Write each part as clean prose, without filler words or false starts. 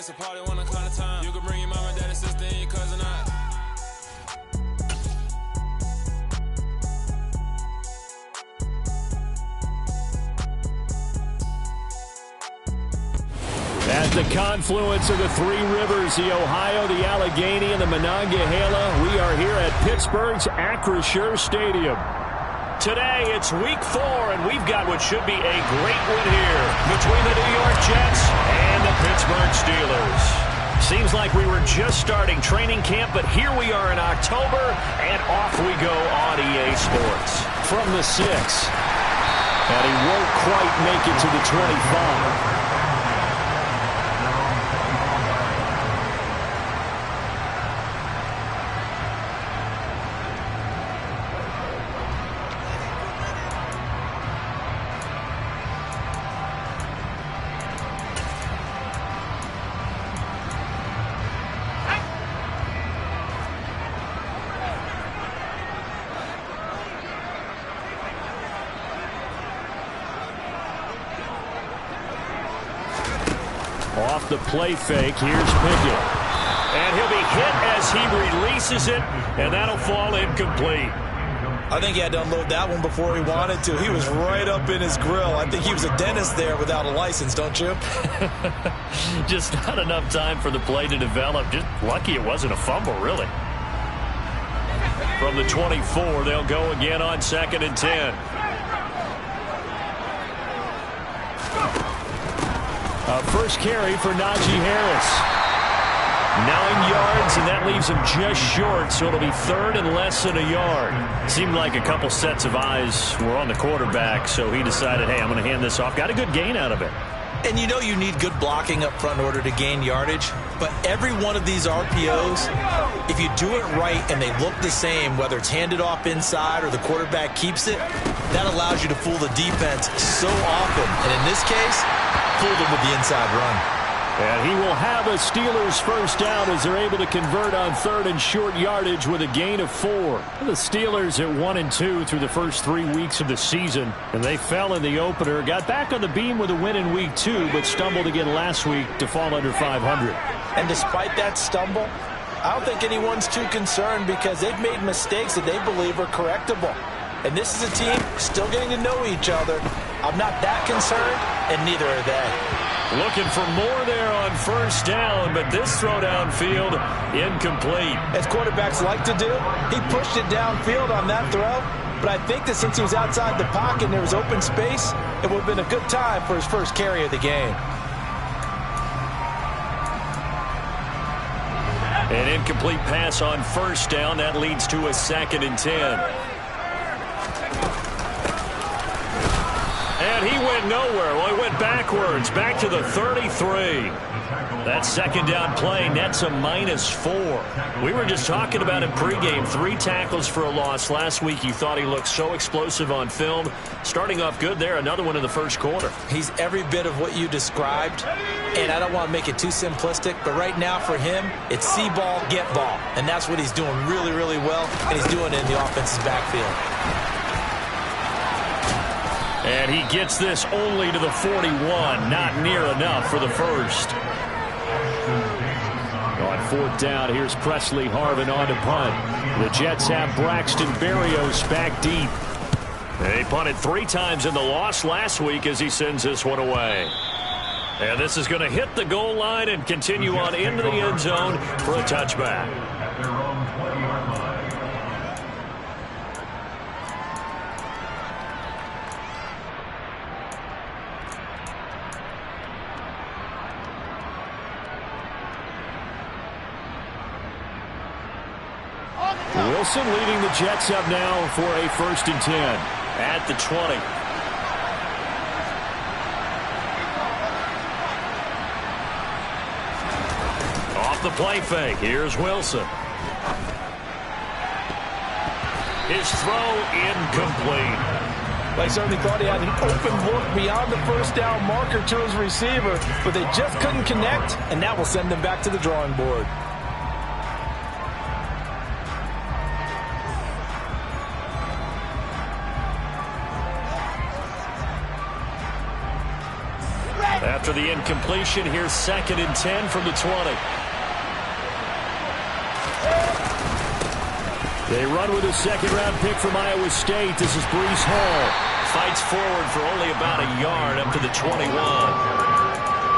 It's a party when I count the time. You can bring your mama, daddy, sister, and your cousin out. At the confluence of the three rivers, the Ohio, the Allegheny, and the Monongahela, we are here at Pittsburgh's Acrisure Stadium. Today, it's week 4, and we've got what should be a great one here between the New York Jets and the Pittsburgh Steelers. Seems like we were just starting training camp, but here we are in October, and off we go on EA Sports. From the 6, and he won't quite make it to the 25. Off the play fake, here's Pickett. And he'll be hit as he releases it, and that'll fall incomplete. I think he had to unload that one before he wanted to. He was right up in his grill. I think he was a dentist there without a license, don't you? Just not enough time for the play to develop. Just lucky it wasn't a fumble, really. From the 24, they'll go again on 2nd and 10. First carry for Najee Harris. 9 yards, and that leaves him just short, so it'll be 3rd and less than a yard. Seemed like a couple sets of eyes were on the quarterback, so he decided, hey, I'm going to hand this off. Got a good gain out of it. And you know you need good blocking up front in order to gain yardage, but every one of these RPOs, if you do it right and they look the same, whether it's handed off inside or the quarterback keeps it, that allows you to fool the defense so often. And in this case, fooled him with the inside run. And he will have a Steelers first down as they're able to convert on 3rd and short yardage with a gain of 4. The Steelers at 1-2 through the first 3 weeks of the season, and they fell in the opener. Got back on the beam with a win in week 2, but stumbled again last week to fall under 500. And despite that stumble, I don't think anyone's too concerned because they've made mistakes that they believe are correctable. And this is a team still getting to know each other. I'm not that concerned, and neither are they. Looking for more there on first down, but this throw downfield incomplete. As quarterbacks like to do, he pushed it downfield on that throw, but I think that since he was outside the pocket and there was open space, it would have been a good time for his first carry of the game. An incomplete pass on first down. That leads to a 2nd and 10. And he went nowhere. Well, he went backwards, back to the 33. That 2nd down play nets a -4. We were just talking about him pregame. 3 tackles for a loss. Last week you thought he looked so explosive on film. Starting off good there. Another one in the first quarter. He's every bit of what you described. And I don't want to make it too simplistic, but right now for him, it's see ball, get ball. And that's what he's doing really, really well. And he's doing it in the offense's backfield. And he gets this only to the 41. Not near enough for the first. On 4th down, here's Presley Harvin on to punt. The Jets have Braxton Berrios back deep. They punted 3 times in the loss last week as he sends this one away. And this is going to hit the goal line and continue on into the end zone for a touchback. Wilson leading the Jets up now for a 1st and 10 at the 20. Off the play fake, here's Wilson. His throw incomplete. I certainly thought he had an open look beyond the first down marker to his receiver, but they just couldn't connect, and that will send them back to the drawing board. After the incompletion, here's 2nd and 10 from the 20. They run with a second-round pick from Iowa State. This is Breece Hall. Fights forward for only about a yard up to the 21.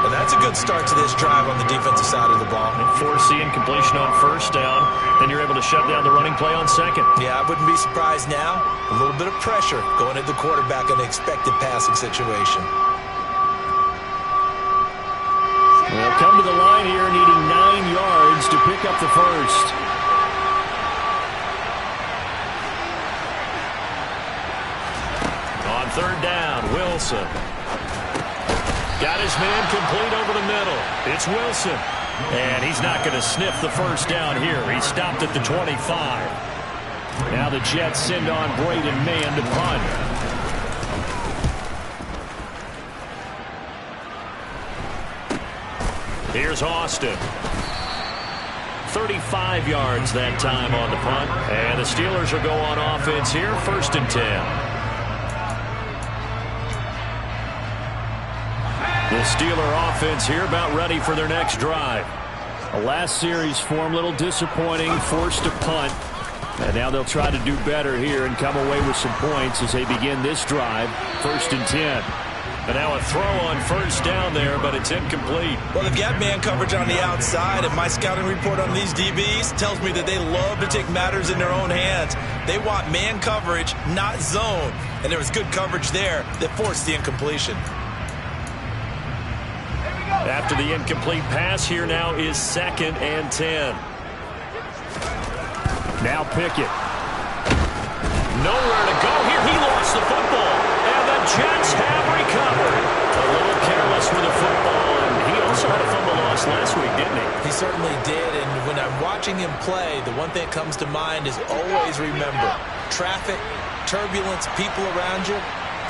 And that's a good start to this drive on the defensive side of the ball. And force the incompletion on 1st down. Then you're able to shut down the running play on 2nd. Yeah, I wouldn't be surprised now. A little bit of pressure going at the quarterback in the expected passing situation. They'll come to the line here needing 9 yards to pick up the first. On 3rd down, Wilson. Got his man complete over the middle. It's Wilson. And he's not going to sniff the first down here. He stopped at the 25. Now the Jets send on Braden Mann to punt. Here's Austin. 35 yards that time on the punt. And the Steelers will go on offense here, 1st and 10. The Steeler offense here about ready for their next drive. The last series form a little disappointing, forced to punt. And now they'll try to do better here and come away with some points as they begin this drive, 1st and 10. And now a throw on 1st down there, but it's incomplete. Well, they've got man coverage on the outside, and my scouting report on these DBs tells me that they love to take matters in their own hands. They want man coverage, not zone. And there was good coverage there that forced the incompletion. After the incomplete pass, here now is 2nd and 10. Now Pickett. Nowhere to go here. He lost the football. And the Jets have recovered. A little careless with the football. And he also had a fumble loss last week, didn't he? He certainly did. And when I'm watching him play, the one thing that comes to mind is always remember, traffic, turbulence, people around you.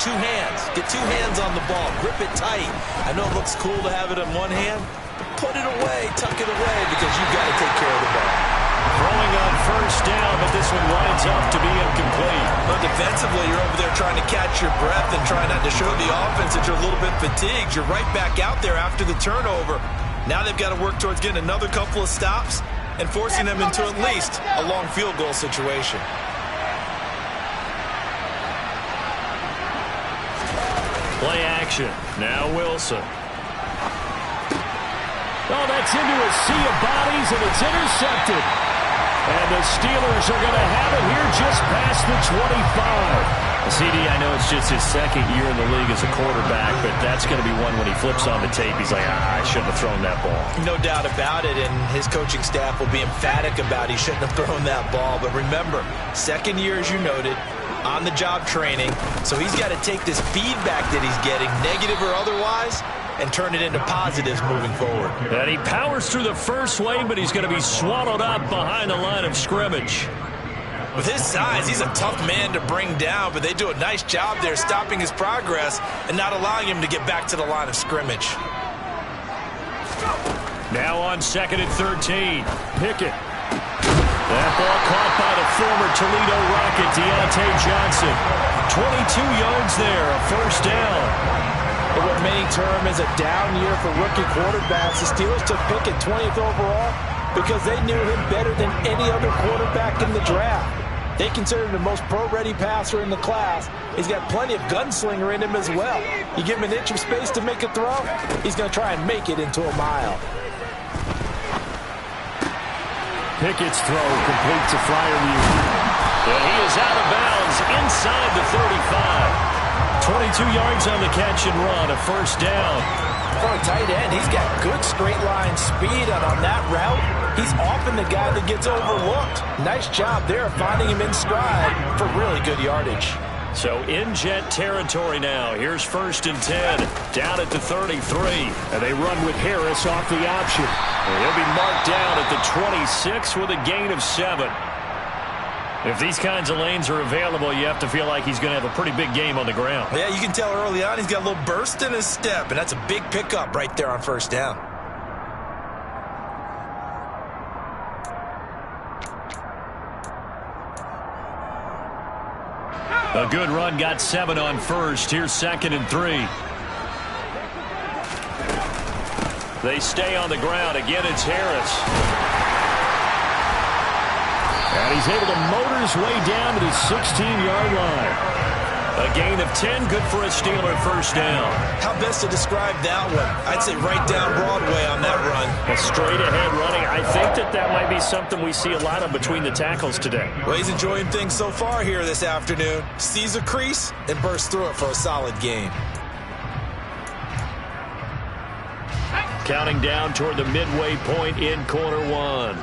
2 hands. Get 2 hands on the ball. Grip it tight. I know it looks cool to have it in one hand, but put it away, tuck it away, because you've got to take care of the ball. Throwing on 1st down, but this one winds up to be incomplete. But defensively, you're over there trying to catch your breath and trying not to show the offense that you're a little bit fatigued. You're right back out there after the turnover. Now they've got to work towards getting another couple of stops and forcing them into at least a long field goal situation. Play action. Now Wilson. Oh, that's into a sea of bodies, and it's intercepted. And the Steelers are going to have it here just past the 25. CD, I know it's just his 2nd year in the league as a quarterback, but that's going to be one when he flips on the tape. He's like, I shouldn't have thrown that ball. No doubt about it, and his coaching staff will be emphatic about he shouldn't have thrown that ball. But remember, 2nd year, as you noted, on-the-job training, so he's got to take this feedback that he's getting, negative or otherwise, and turn it into positives moving forward. And he powers through the first wave, but he's going to be swallowed up behind the line of scrimmage. With his size, he's a tough man to bring down, but they do a nice job there stopping his progress and not allowing him to get back to the line of scrimmage. Now on 2nd and 13, Pickett. That ball caught by the former Toledo Rocket, Deontay Johnson. 22 yards there, a 1st down. And what many term as a down year for rookie quarterbacks, the Steelers took Pickett 20th overall because they knew him better than any other quarterback in the draft. They consider him the most pro-ready passer in the class. He's got plenty of gunslinger in him as well. You give him an inch of space to make a throw, he's going to try and make it into a mile. Pickett's throw complete to Freiermuth. And he is out of bounds inside the 35. 22 yards on the catch and run, a 1st down. For a tight end, he's got good straight line speed, and on that route, he's often the guy that gets overlooked. Nice job there finding him in stride for really good yardage. So in Jet territory now. Here's 1st and 10, down at the 33. And they run with Harris off the option. And he'll be marked down at the 26 with a gain of 7. If these kinds of lanes are available, you have to feel like he's going to have a pretty big game on the ground. Yeah, you can tell early on he's got a little burst in his step, and that's a big pickup right there on 1st down. A good run, got 7 on 1st. Here's 2nd and 3. They stay on the ground. Again, it's Harris. And he's able to motor his way down to the 16-yard line. A gain of 10, good for a Steeler first down. How best to describe that one? I'd say right down Broadway on that run. A straight-ahead running. I think that might be something we see a lot of between the tackles today. Well, he's enjoying things so far here this afternoon. Sees a crease and bursts through it for a solid gain. Counting down toward the midway point in quarter one.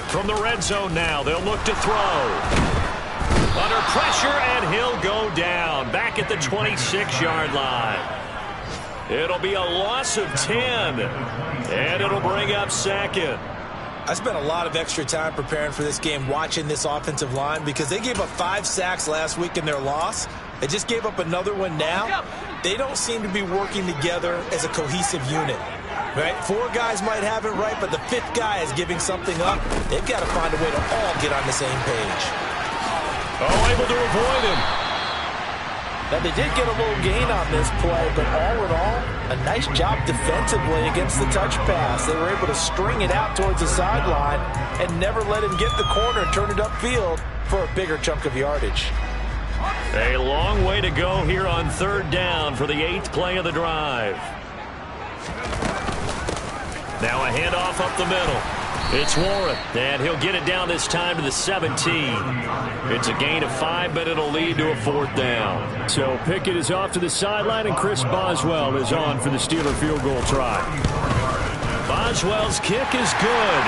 From the red zone now, they'll look to throw. Under pressure, and he'll go down. Back at the 26-yard line. It'll be a loss of 10. And it'll bring up second. I spent a lot of extra time preparing for this game watching this offensive line because they gave up 5 sacks last week in their loss. They just gave up another one now. They don't seem to be working together as a cohesive unit. Right? 4 guys might have it right, but the 5th guy is giving something up. They've got to find a way to all get on the same page. Oh, able to avoid him. Now, they did get a little gain on this play, but all in all, a nice job defensively against the touch pass. They were able to string it out towards the sideline and never let him get the corner and turn it upfield for a bigger chunk of yardage. A long way to go here on third down for the 8th play of the drive. Now a handoff up the middle. It's Warren, and he'll get it down this time to the 17. It's a gain of 5, but it'll lead to a 4th down. So Pickett is off to the sideline, and Chris Boswell is on for the Steeler field goal try. Boswell's kick is good.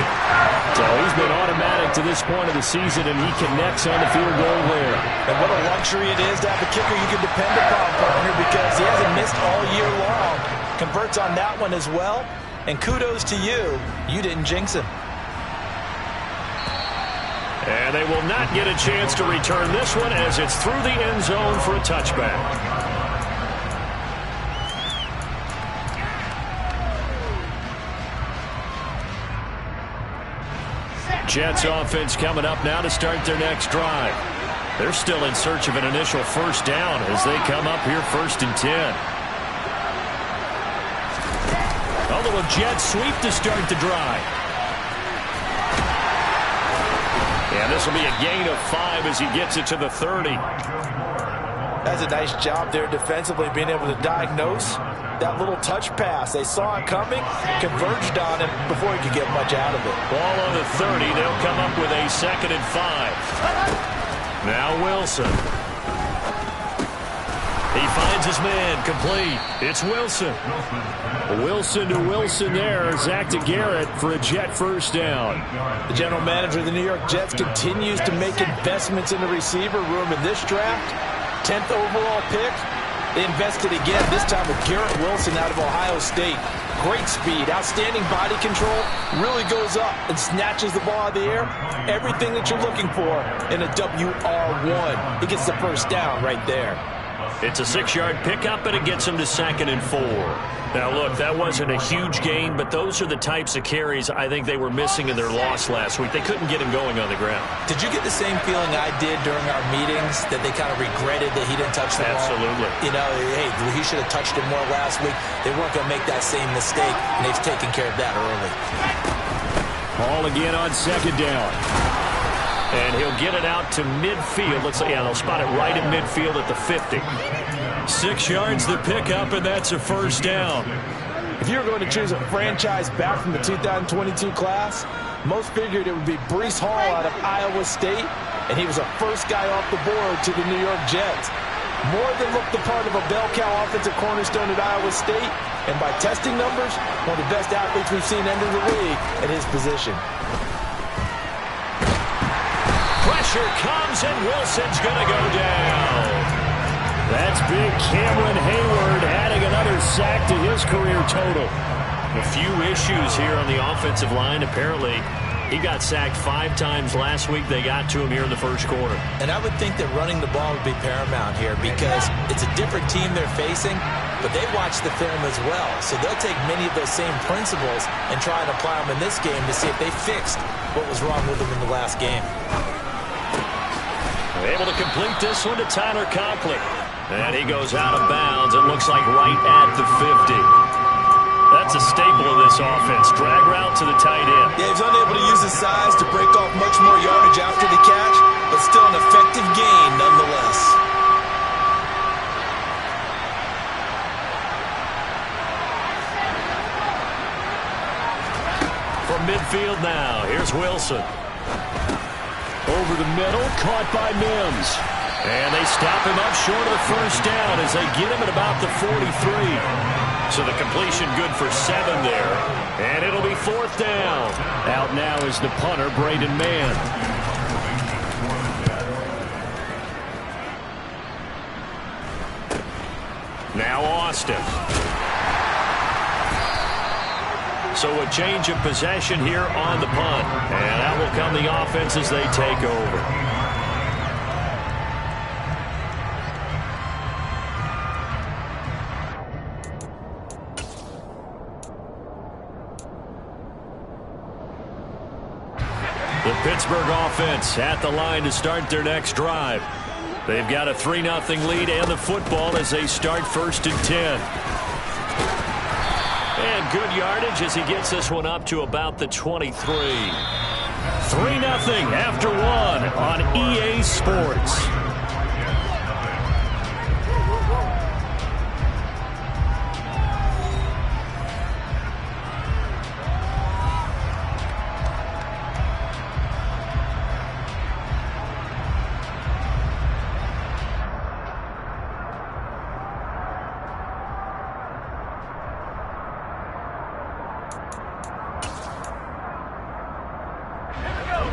So he's been automatic to this point of the season, and he connects on the field goal there. And what a luxury it is to have a kicker you can depend upon, partner, because he hasn't missed all year long. Converts on that one as well. And kudos to you. You didn't jinx him. And they will not get a chance to return this one as it's through the end zone for a touchback. Jets offense coming up now to start their next drive. They're still in search of an initial first down as they come up here 1st and 10. A little jet sweep to start the drive. And this will be a gain of 5 as he gets it to the 30. That's a nice job there defensively, being able to diagnose that little touch pass. They saw it coming, converged on him before he could get much out of it. Ball on the 30. They'll come up with a 2nd and 5. Now Wilson. He finds his man, complete. It's Wilson. Wilson to Wilson there. Zach to Garrett for a Jet first down. The general manager of the New York Jets continues to make investments in the receiver room in this draft. 10th overall pick. They invested again, this time with Garrett Wilson out of Ohio State. Great speed, outstanding body control, really goes up and snatches the ball out of the air. Everything that you're looking for in a WR1. He gets the first down right there. It's a 6-yard pickup, and it gets him to 2nd and 4. Now, look, that wasn't a huge gain, but those are the types of carries I think they were missing in their loss last week. They couldn't get him going on the ground. Did you get the same feeling I did during our meetings, that they kind of regretted that he didn't touch the ball? Absolutely. You know, hey, he should have touched it more last week. They weren't going to make that same mistake, and they've taken care of that early. Ball again on 2nd down. And he'll get it out to midfield. Let's say, yeah, they'll spot it right in midfield at the 50. 6 yards to pick up, and that's a first down. If you were going to choose a franchise back from the 2022 class, most figured it would be Breece Hall out of Iowa State, and he was the first guy off the board to the New York Jets. More than looked the part of a bell cow offensive cornerstone at Iowa State, and by testing numbers, one of the best athletes we've seen enter the league at his position. Pressure comes, and Wilson's going to go down. That's big Cameron Hayward adding another sack to his career total. A few issues here on the offensive line. Apparently, he got sacked 5 times last week. They got to him here in the first quarter. And I would think that running the ball would be paramount here because it's a different team they're facing, but they watch the film as well. So they'll take many of those same principles and try and apply them in this game to see if they fixed what was wrong with them in the last game. able to complete this one to Tyler Conklin. And he goes out of bounds. It looks like right at the 50. That's a staple of this offense. Drag route to the tight end. Yeah, he's unable to use his size to break off much more yardage after the catch, but still an effective gain nonetheless. From midfield now, here's Wilson. Over the middle, caught by Mims. And they stop him up short of the first down as they get him at about the 43. So the completion good for 7 there. And it'll be 4th down. Out now is the punter, Braden Mann. Now Austin. So a change of possession here on the punt. And that will come the offense as they take over. The Pittsburgh offense at the line to start their next drive. They've got a 3-0 lead and the football as they start 1st and 10. And good yardage as he gets this one up to about the 23. 3-0 after 1 on EA Sports.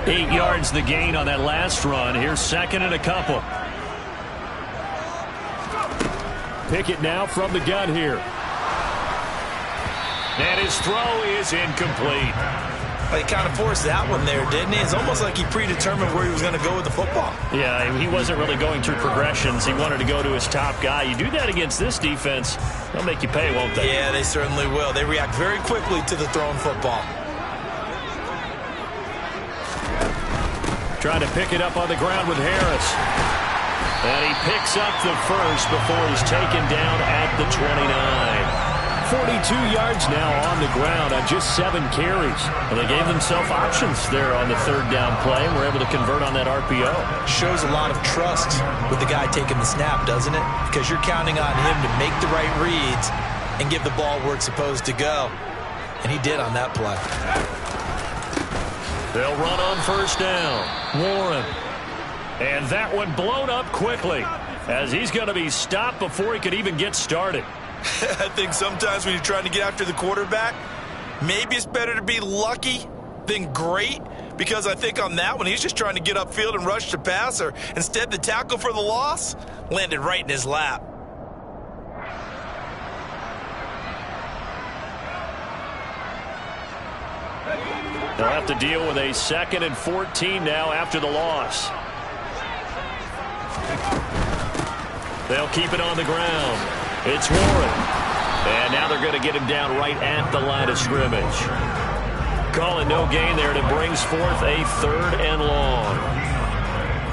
Eight yards the gain on that last run. Here's 2nd and a couple. Pickett now from the gun here. And his throw is incomplete. Well, he kind of forced that one there, didn't he? It's almost like he predetermined where he was going to go with the football. Yeah, he wasn't really going through progressions. He wanted to go to his top guy. You do that against this defense, they'll make you pay, won't they? Yeah, they certainly will. They react very quickly to the thrown football. Trying to pick it up on the ground with Harris. And he picks up the first before he's taken down at the 29. 42 yards now on the ground on just 7 carries. And they gave themselves options there on the 3rd down play and were able to convert on that RPO. Shows a lot of trust with the guy taking the snap, doesn't it? Because you're counting on him to make the right reads and give the ball where it's supposed to go. And he did on that play. They'll run on 1st down. Warren. And that one blown up quickly as he's going to be stopped before he could even get started. I think sometimes when you're trying to get after the quarterback, maybe it's better to be lucky than great, because I think on that one, he's just trying to get upfield and rush the passer. Instead, the tackle for the loss landed right in his lap. They'll have to deal with a 2nd and 14 now after the loss. They'll keep it on the ground. It's Warren. And now they're going to get him down right at the line of scrimmage. Calling no gain there, and it brings forth a 3rd and long.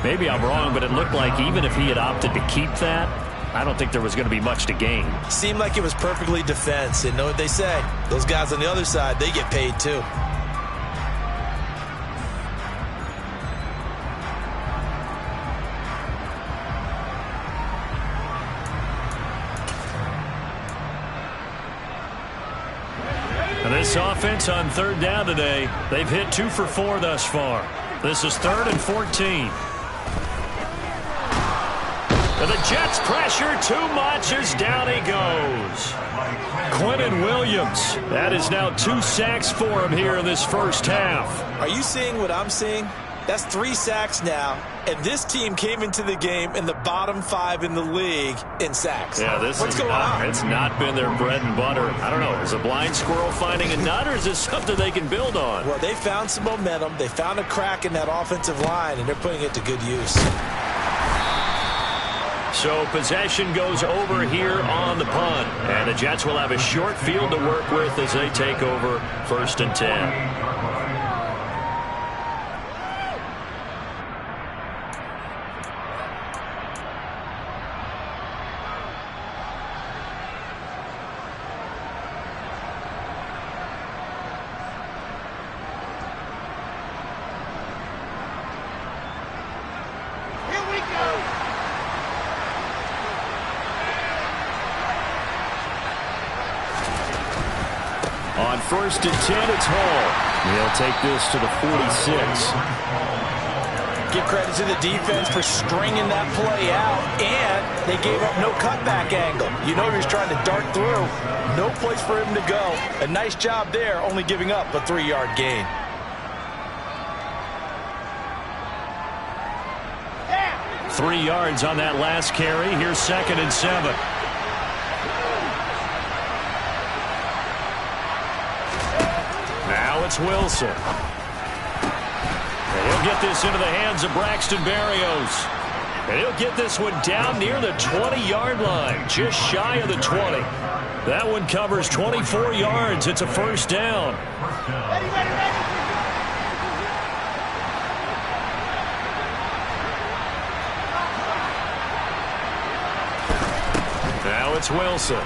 Maybe I'm wrong, but it looked like even if he had opted to keep that, I don't think there was going to be much to gain. Seemed like it was perfectly defense. And know what they say? Those guys on the other side, they get paid too. And this offense on 3rd down today, they've hit 2 for 4 thus far. This is 3rd and 14. And the Jets pressure too much as down he goes. Quentin Williams. That is now 2 sacks for him here in this first half. Are you seeing what I'm seeing? That's 3 sacks now, and this team came into the game in the bottom 5 in the league in sacks. Yeah, what's going on? It's not been their bread and butter. I don't know. Is a blind squirrel finding a nut, or is this something they can build on? Well, they found some momentum. They found a crack in that offensive line, and they're putting it to good use. So possession goes over here on the punt, and the Jets will have a short field to work with as they take over 1st and 10. On 1st and 10, it's Hall. He'll take this to the 46. Give credit to the defense for stringing that play out, and they gave up no cutback angle. You know he was trying to dart through. No place for him to go. A nice job there, only giving up a 3-yard gain. Yeah. 3 yards on that last carry. Here's 2nd and 7. Now it's Wilson. And he'll get this into the hands of Braxton Berrios. And he'll get this one down near the 20-yard line, just shy of the 20. That one covers 24 yards. It's a 1st down. Now it's Wilson.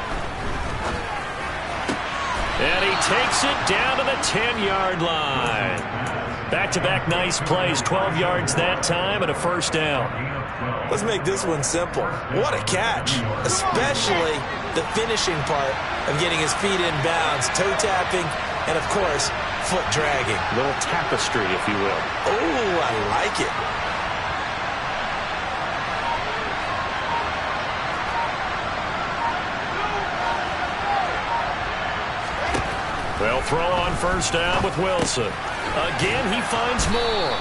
And he takes it down to the 10-yard line. Back-to-back nice plays, 12 yards that time and a 1st down. Let's make this one simple. What a catch, especially the finishing part of getting his feet in bounds, toe tapping, and of course, foot dragging. A little tapestry, if you will. Oh, I like it. They'll throw on 1st down with Wilson. Again, he finds more.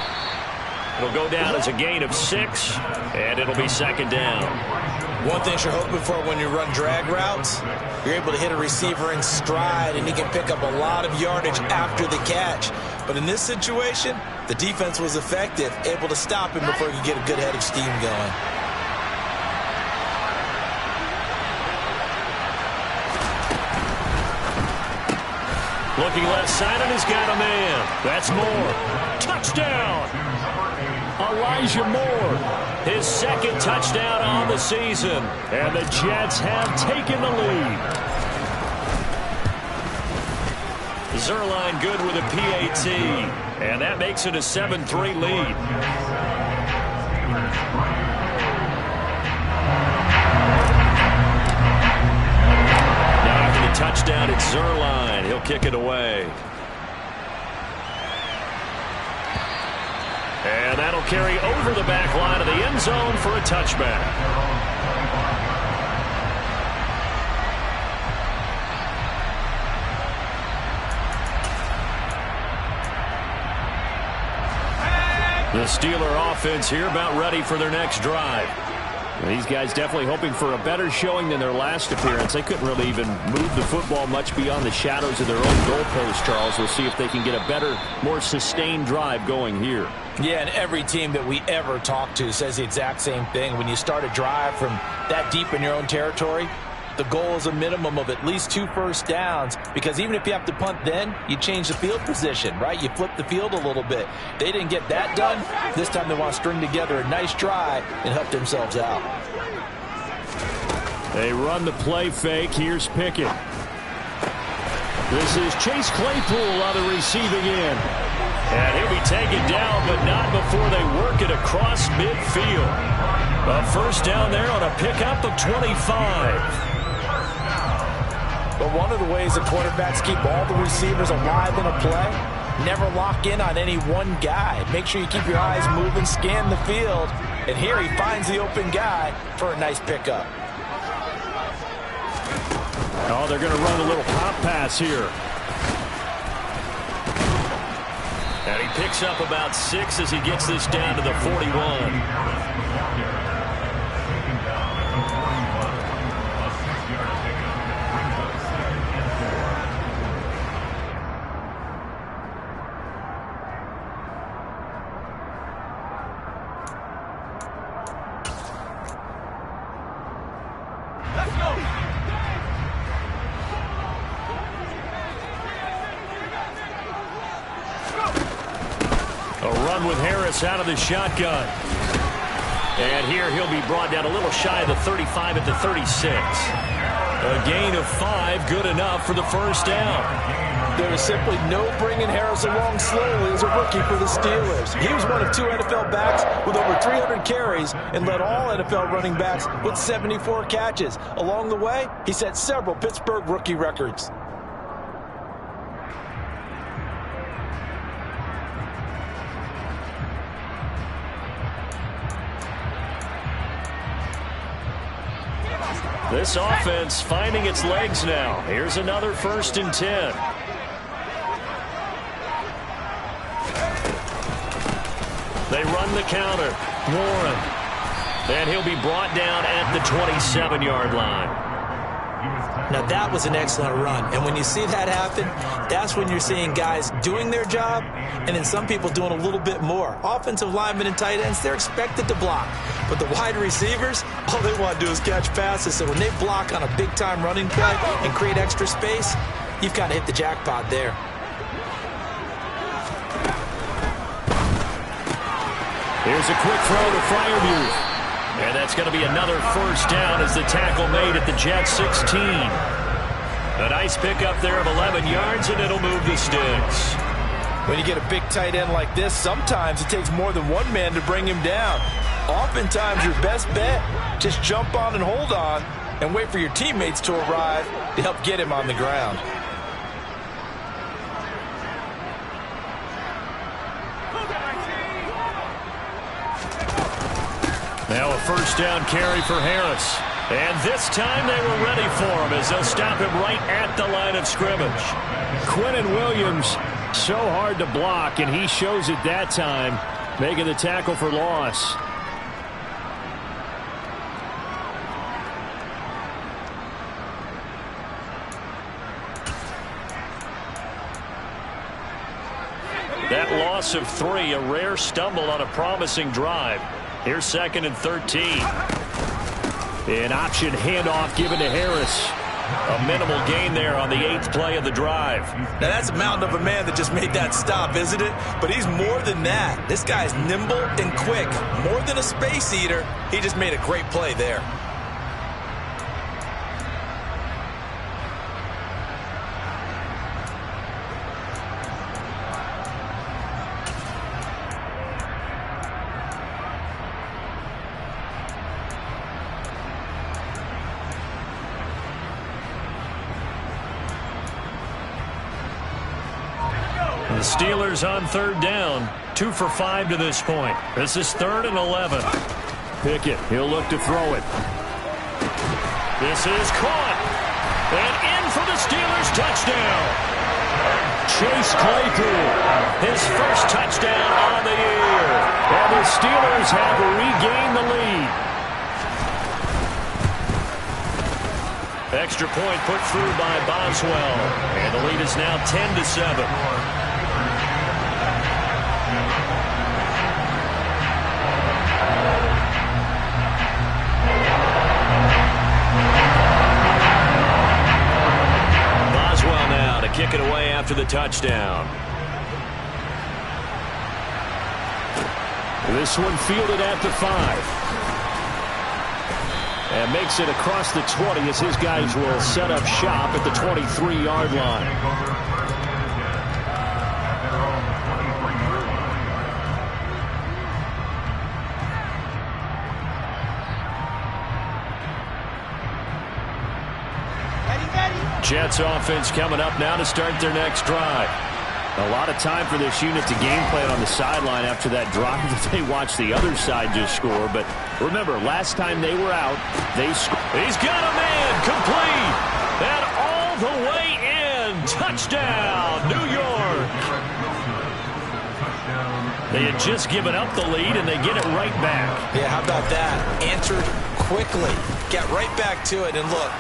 It'll go down as a gain of 6, and it'll be 2nd down. One thing you're hoping for when you run drag routes, you're able to hit a receiver in stride, and he can pick up a lot of yardage after the catch. But in this situation, the defense was effective, able to stop him before he could get a good head of steam going. Looking left side, and he's got a man. That's Moore. Touchdown! Elijah Moore, his 2nd touchdown on the season. And the Jets have taken the lead. Zerline good with a PAT. And that makes it a 7-3 lead. Touchdown, it's Zerline. He'll kick it away. And that'll carry over the back line of the end zone for a touchback. The Steeler offense here about ready for their next drive. These guys definitely hoping for a better showing than their last appearance. They couldn't really even move the football much beyond the shadows of their own goalpost, Charles. We'll see if they can get a better, more sustained drive going here. Yeah, and every team that we ever talk to says the exact same thing. When you start a drive from that deep in your own territory, the goal is a minimum of at least 2 first downs, because even if you have to punt then, you change the field position, right? You flip the field a little bit. They didn't get that done. This time they want to string together a nice drive and help themselves out. They run the play fake. Here's Pickett. This is Chase Claypool on the receiving end. And he'll be taken down, but not before they work it across midfield. A 1st down there on a pickup of 25. But one of the ways the quarterbacks keep all the receivers alive in a play, never lock in on any one guy. Make sure you keep your eyes moving, scan the field. And here he finds the open guy for a nice pickup. Oh, they're going to run a little pop pass here. And he picks up about 6 as he gets this down to the 41. Out of the shotgun. And here he'll be brought down a little shy of the 35 at the 36. A gain of 5, good enough for the 1st down. There is simply no bringing Harris along slowly as a rookie for the Steelers. He was one of 2 NFL backs with over 300 carries and led all NFL running backs with 74 catches. Along the way, he set several Pittsburgh rookie records. This offense finding its legs now. Here's another 1st and 10. They run the counter. Warren. And he'll be brought down at the 27-yard line. Now, that was an excellent run. And when you see that happen, that's when you're seeing guys doing their job and then some people doing a little bit more. Offensive linemen and tight ends, they're expected to block. But the wide receivers, all they want to do is catch passes. So when they block on a big-time running play and create extra space, you've kind of hit the jackpot there. Here's a quick throw to Freiermuth. And that's going to be another 1st down as the tackle made at the Jets 16. A nice pickup there of 11 yards, and it'll move the sticks. When you get a big tight end like this, sometimes it takes more than one man to bring him down. Oftentimes, your best bet, just jump on and hold on and wait for your teammates to arrive to help get him on the ground. Now a 1st down carry for Harris. And this time they were ready for him as they'll stop him right at the line of scrimmage. Quinnen Williams, so hard to block, and he shows it that time, making the tackle for loss. That loss of 3, a rare stumble on a promising drive. Here's 2nd and 13. An option handoff given to Harris. A minimal gain there on the 8th play of the drive. Now, that's a mountain of a man that just made that stop, isn't it? But he's more than that. This guy's nimble and quick. More than a space eater. He just made a great play there. The Steelers on 3rd down. 2 for 5 to this point. This is 3rd and 11. Pickett, he'll look to throw it. This is caught. And in for the Steelers touchdown. Chase Claypool, his 1st touchdown on the year. And the Steelers have regained the lead. Extra point put through by Boswell. And the lead is now 10-7. Kick it away after the touchdown. This one fielded at the 5. And makes it across the 20 as his guys will set up shop at the 23-yard line. Jets offense coming up now to start their next drive. A lot of time for this unit to game plan on the sideline after that drive that they watched the other side just score. But remember, last time they were out, they scored. He's got a man complete. And all the way in. Touchdown, New York. They had just given up the lead, and they get it right back. Yeah, how about that? Answered quickly. Get right back to it. And look,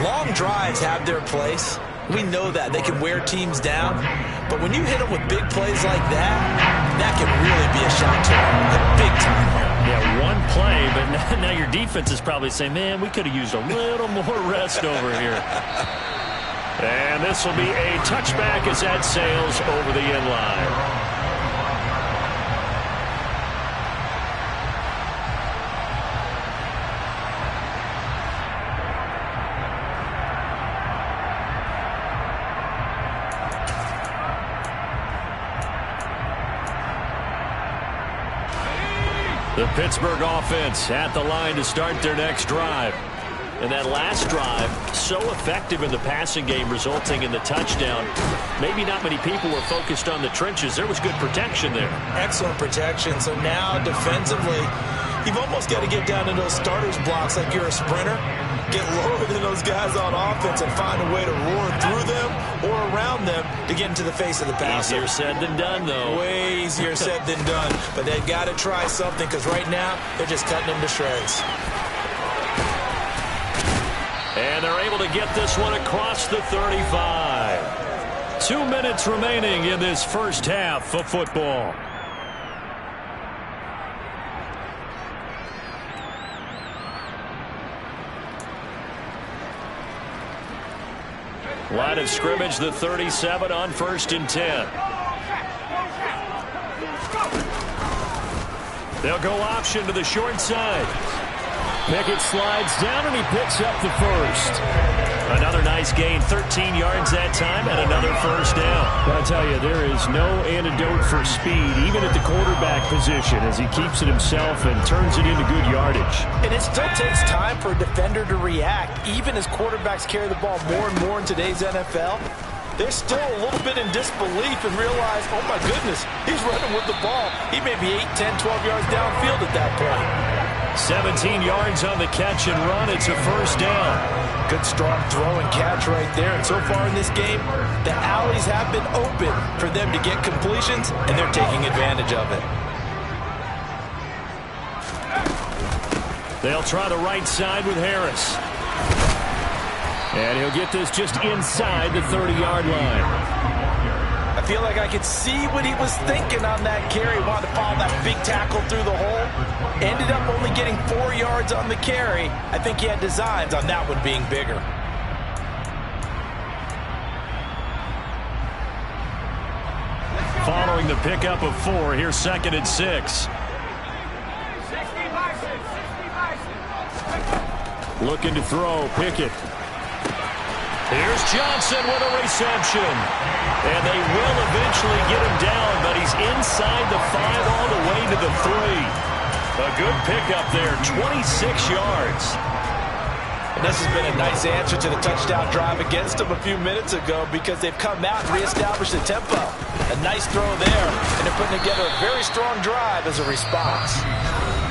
long drives have their place. We know that. They can wear teams down. But when you hit them with big plays like that, that can really be a shot to them. A big time. Yeah, one play, but now your defense is probably saying, man, we could have used a little more rest over here. And this will be a touchback as that sails over the end line. The Pittsburgh offense at the line to start their next drive. And that last drive, so effective in the passing game, resulting in the touchdown. Maybe not many people were focused on the trenches. There was good protection there. Excellent protection. So now defensively, You've almost got to get down in those starters blocks like you're a sprinter. Get lower than those guys on offense and find a way to roar through them or around them to get into the face of the passer. Easier said than done, though. Way easier said than done. But they've got to try something because right now they're just cutting them to shreds. And they're able to get this one across the 35. 2 minutes remaining in this first half of football. Line of scrimmage, the 37 on 1st and 10. They'll go option to the short side. Pickett slides down and he picks up the first. Another nice gain, 13 yards that time, and another first down. But I tell you, there is no antidote for speed, even at the quarterback position, as he keeps it himself and turns it into good yardage. And it still takes time for a defender to react, even as quarterbacks carry the ball more and more in today's NFL. They're still a little bit in disbelief and realize, oh my goodness, he's running with the ball. He may be 8, 10, 12 yards downfield at that point. 17 yards on the catch and run. It's a first down. Good strong throw and catch right there. And so far in this game, the alleys have been open for them to get completions, and they're taking advantage of it. They'll try the right side with Harris. And he'll get this just inside the 30-yard line. I feel like I could see what he was thinking on that carry. Wanted to follow that big tackle through the hole. Ended up only getting 4 yards on the carry. I think he had designs on that one being bigger. Following the pickup of 4, here's 2nd and 6. Looking to throw, Pickett. Here's Johnson with a reception. And they will eventually get him down, but he's inside the 5 all the way to the 3. A good pickup there, 26 yards. And this has been a nice answer to the touchdown drive against them a few minutes ago because they've come out and reestablished the tempo. A nice throw there, and they're putting together a very strong drive as a response.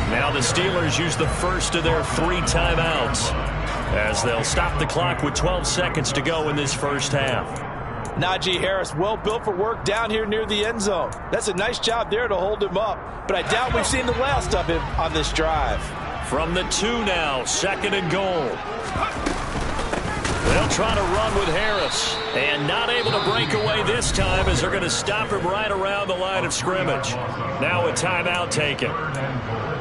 Now the Steelers use the first of their 3 timeouts as they'll stop the clock with 12 seconds to go in this first half. Najee Harris, well built for work down here near the end zone. That's a nice job there to hold him up, but I doubt we've seen the last of him on this drive. From the 2 now, 2nd and goal. They'll try to run with Harris, and not able to break away this time as they're going to stop him right around the line of scrimmage. Now a timeout taken.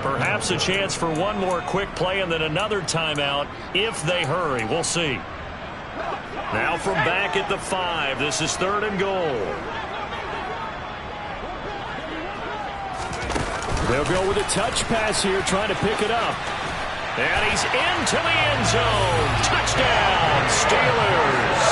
Perhaps a chance for one more quick play and then another timeout if they hurry. We'll see. Now from back at the 5, this is 3rd and goal. They'll go with a touch pass here, trying to pick it up. And he's into the end zone. Touchdown, Steelers.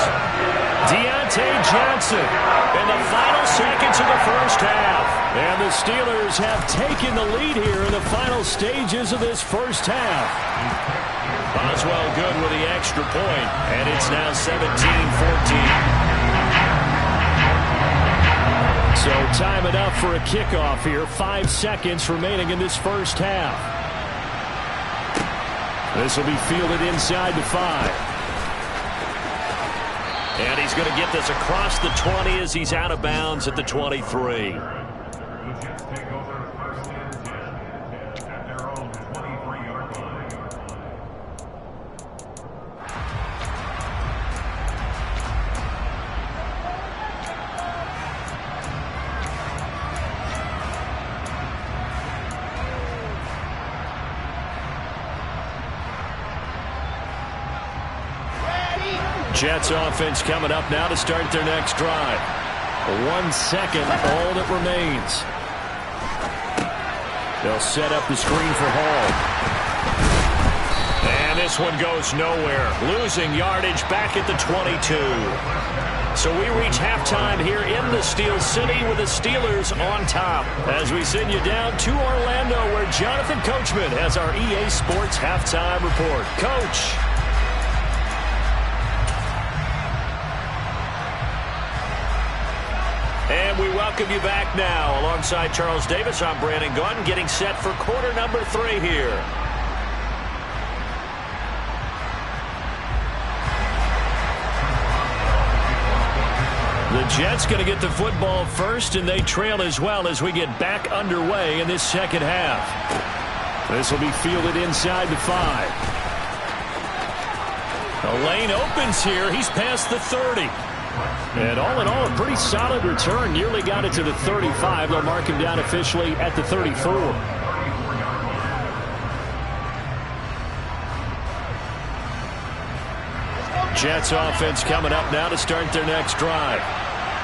Deontay Johnson in the final seconds of the first half. And the Steelers have taken the lead here in the final stages of this first half. Boswell good with the extra point, and it's now 17-14. So time enough for a kickoff here. 5 seconds remaining in this first half. This will be fielded inside the 5. And he's going to get this across the 20 as he's out of bounds at the 23. Jets offense coming up now to start their next drive. 1 second, all that remains. They'll set up the screen for Hall. And this one goes nowhere. Losing yardage back at the 22. So we reach halftime here in the Steel City with the Steelers on top. As we send you down to Orlando where Jonathan Coachman has our EA Sports halftime report. Coach. And we welcome welcome you back now. Alongside Charles Davis, I'm Brandon Gaudin, getting set for quarter number 3 here. The Jets going to get the football first, and they trail as well as we get back underway in this second half. This will be fielded inside the 5. The lane opens here. He's past the 30. And all in all, a pretty solid return. Nearly got it to the 35. They'll mark him down officially at the 34. Jets offense coming up now to start their next drive.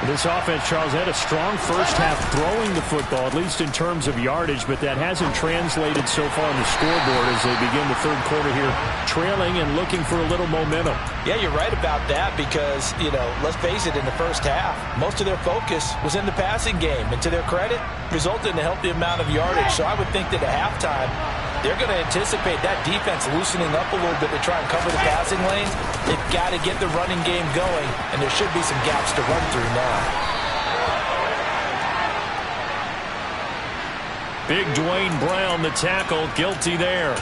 This offense, Charles, had a strong first half throwing the football, at least in terms of yardage, but that hasn't translated so far on the scoreboard as they begin the third quarter here, trailing and looking for a little momentum. Yeah, you're right about that because, let's face it, in the first half, most of their focus was in the passing game. And to their credit, resulted in a healthy amount of yardage. So I would think that at halftime, they're going to anticipate that defense loosening up a little bit to try and cover the passing lanes. They've got to get the running game going, and there should be some gaps to run through now. Big Dwayne Brown, the tackle, guilty there.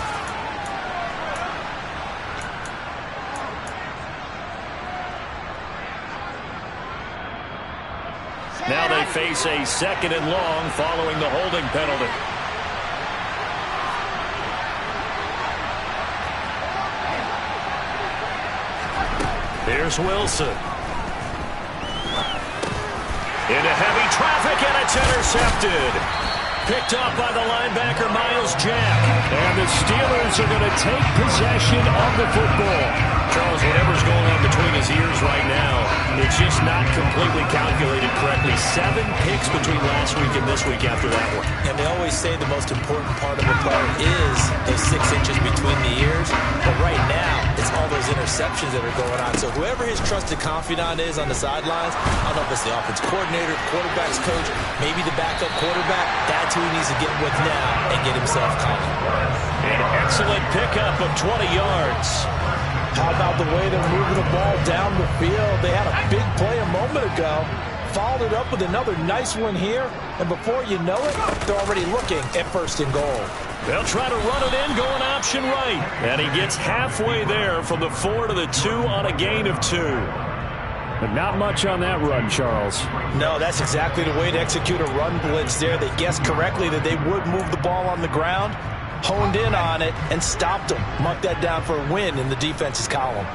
Now they face a 2nd and long following the holding penalty. Here's Wilson. Into heavy traffic, and it's intercepted. Picked off by the linebacker, Miles Jack. And the Steelers are going to take possession of the football. Charles, whatever's going on between his ears right now, it's just not completely calculated correctly. 7 picks between last week and this week after that one. And they always say the most important part of a player is those 6 inches between the ears. But right now, it's all those interceptions that are going on. So whoever his trusted confidant is on the sidelines, I don't know if it's the offense coordinator, quarterback's coach, maybe the backup quarterback, that's who he needs to get with now and get himself calm. An excellent pickup of 20 yards. How about the way they're moving the ball down the field? They had a big play a moment ago. Followed it up with another nice one here. And before you know it, they're already looking at 1st and goal. They'll try to run it in, going option right. And he gets halfway there from the 4 to the 2 on a gain of 2. But not much on that run, Charles. No, that's exactly the way to execute a run blitz there. They guessed correctly that they would move the ball on the ground, honed in on it, and stopped them. Mark that down for a win in the defense's column.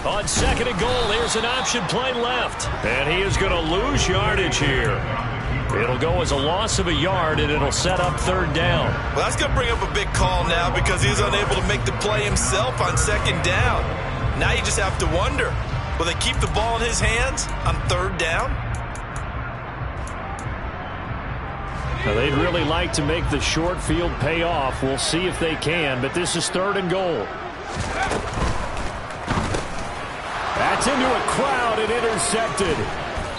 On 2nd and goal, there's an option play left. And he is going to lose yardage here. It'll go as a loss of a yard, and it'll set up 3rd down. Well, that's going to bring up a big call now because he's unable to make the play himself on 2nd down. Now you just have to wonder, will they keep the ball in his hands on 3rd down? Now, they'd really like to make the short field pay off. We'll see if they can, but this is 3rd and goal. That's into a crowd and intercepted.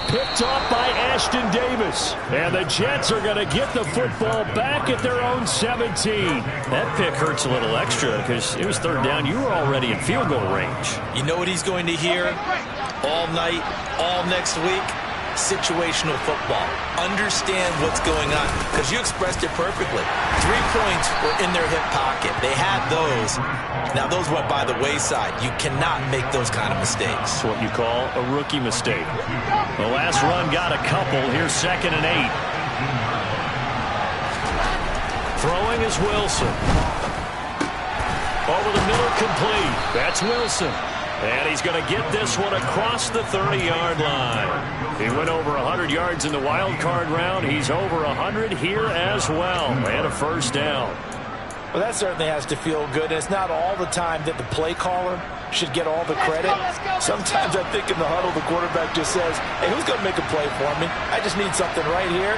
Picked off by Ashton Davis. And the Jets are going to get the football back at their own 17. That pick hurts a little extra because it was 3rd down. You were already in field goal range. You know what he's going to hear all night, all next week? Situational football. Understand what's going on because you expressed it perfectly. 3 points were in their hip pocket. They had those. Now those went by the wayside. You cannot make those kind of mistakes. That's what you call a rookie mistake. The last run got a couple. Here's 2nd and 8. Throwing is Wilson. Over the middle, complete. That's Wilson. And he's going to get this one across the 30-yard line. He went over 100 yards in the wild card round. He's over 100 here as well. And a 1st down. Well, that certainly has to feel good. And it's not all the time that the play caller should get all the credit. Sometimes I think in the huddle, the quarterback just says, hey, who's going to make a play for me? I just need something right here.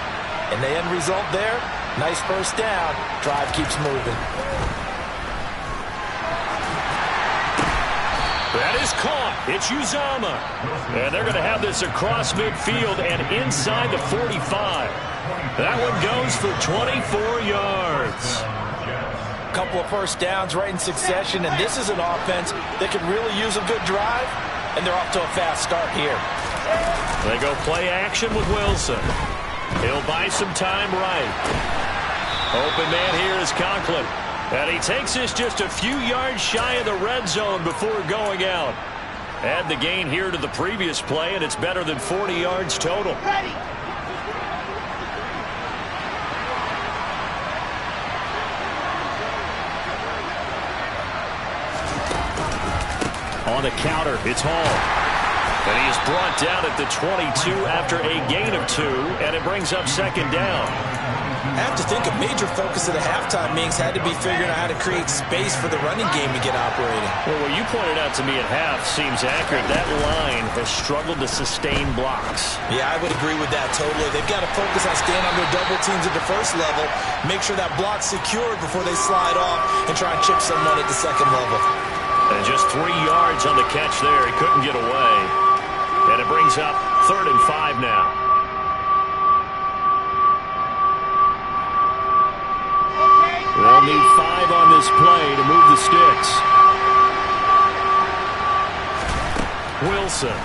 And the end result there, nice 1st down. Drive keeps moving. That is caught. It's Uzama. And they're going to have this across midfield and inside the 45. That one goes for 24 yards. Couple of 1st downs right in succession, and this is an offense that can really use a good drive, and they're off to a fast start here. They go play action with Wilson. He'll buy some time right. Open man here is Conklin. And he takes this just a few yards shy of the red zone before going out. Add the gain here to the previous play, and it's better than 40 yards total. Ready. On the counter, it's Hall. And he is brought down at the 22 after a gain of 2, and it brings up second down. I have to think a major focus of the halftime meetings had to be figuring out how to create space for the running game to get operating. Well, what you pointed out to me at half seems accurate. That line has struggled to sustain blocks. Yeah, I would agree with that totally. They've got to focus on staying under double teams at the first level, make sure that block's secured before they slide off and try and chip someone at the second level. And just 3 yards on the catch there. He couldn't get away. And it brings up 3rd and 5 now. They'll need 5 on this play to move the sticks. Wilson.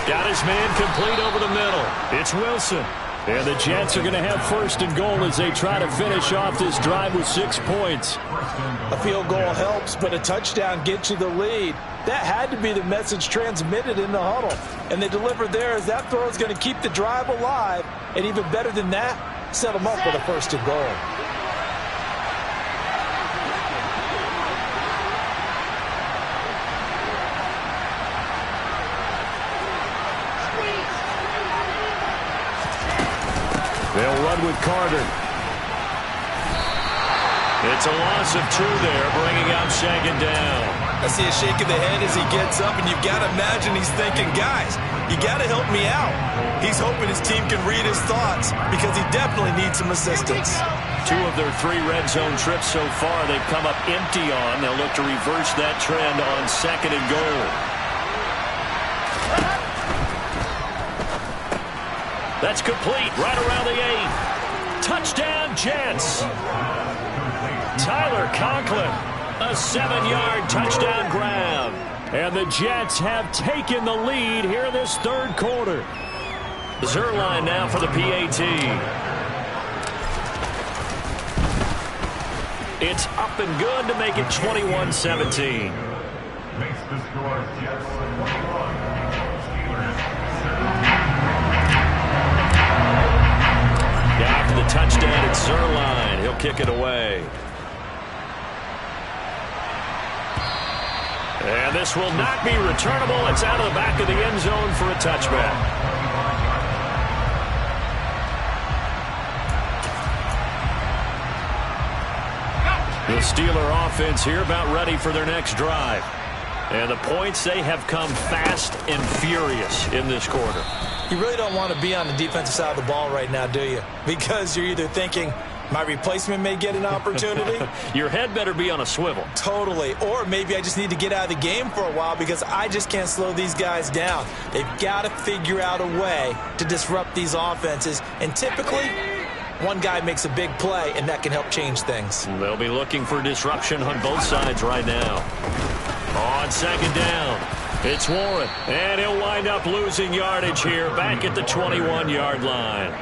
Got his man complete over the middle. It's Wilson. And the Jets are going to have 1st and goal as they try to finish off this drive with 6 points. A field goal helps, but a touchdown gets you the lead. That had to be the message transmitted in the huddle. And they delivered there as that throw is going to keep the drive alive. And even better than that, set them up with a 1st and goal. They'll run with Carter. It's a loss of 2 there, bringing up second down. I see a shake of the head as he gets up, and you've got to imagine he's thinking, guys, you got to help me out. He's hoping his team can read his thoughts because he definitely needs some assistance. 2 of their 3 red zone trips so far they've come up empty on. They'll look to reverse that trend on 2nd and goal. That's complete right around the 8. Touchdown, Jets. Tyler Conklin, a 7-yard touchdown grab. And the Jets have taken the lead here in this 3rd quarter. Zerline now for the PAT. It's up and good to make it 21-17. Makes the score Jets 21. Down for the touchdown, it's Zerline. He'll kick it away. And this will not be returnable. It's out of the back of the end zone for a touchback. The Steeler offense here about ready for their next drive. And the points, they have come fast and furious in this quarter. You really don't want to be on the defensive side of the ball right now, do you? Because you're either thinking, my replacement may get an opportunity. Your head better be on a swivel. Totally. Or maybe I just need to get out of the game for a while because I just can't slow these guys down. They've got to figure out a way to disrupt these offenses. And typically, one guy makes a big play, and that can help change things. They'll be looking for disruption on both sides right now. On 2nd down, it's Warren. And he'll wind up losing yardage here back at the 21-yard line.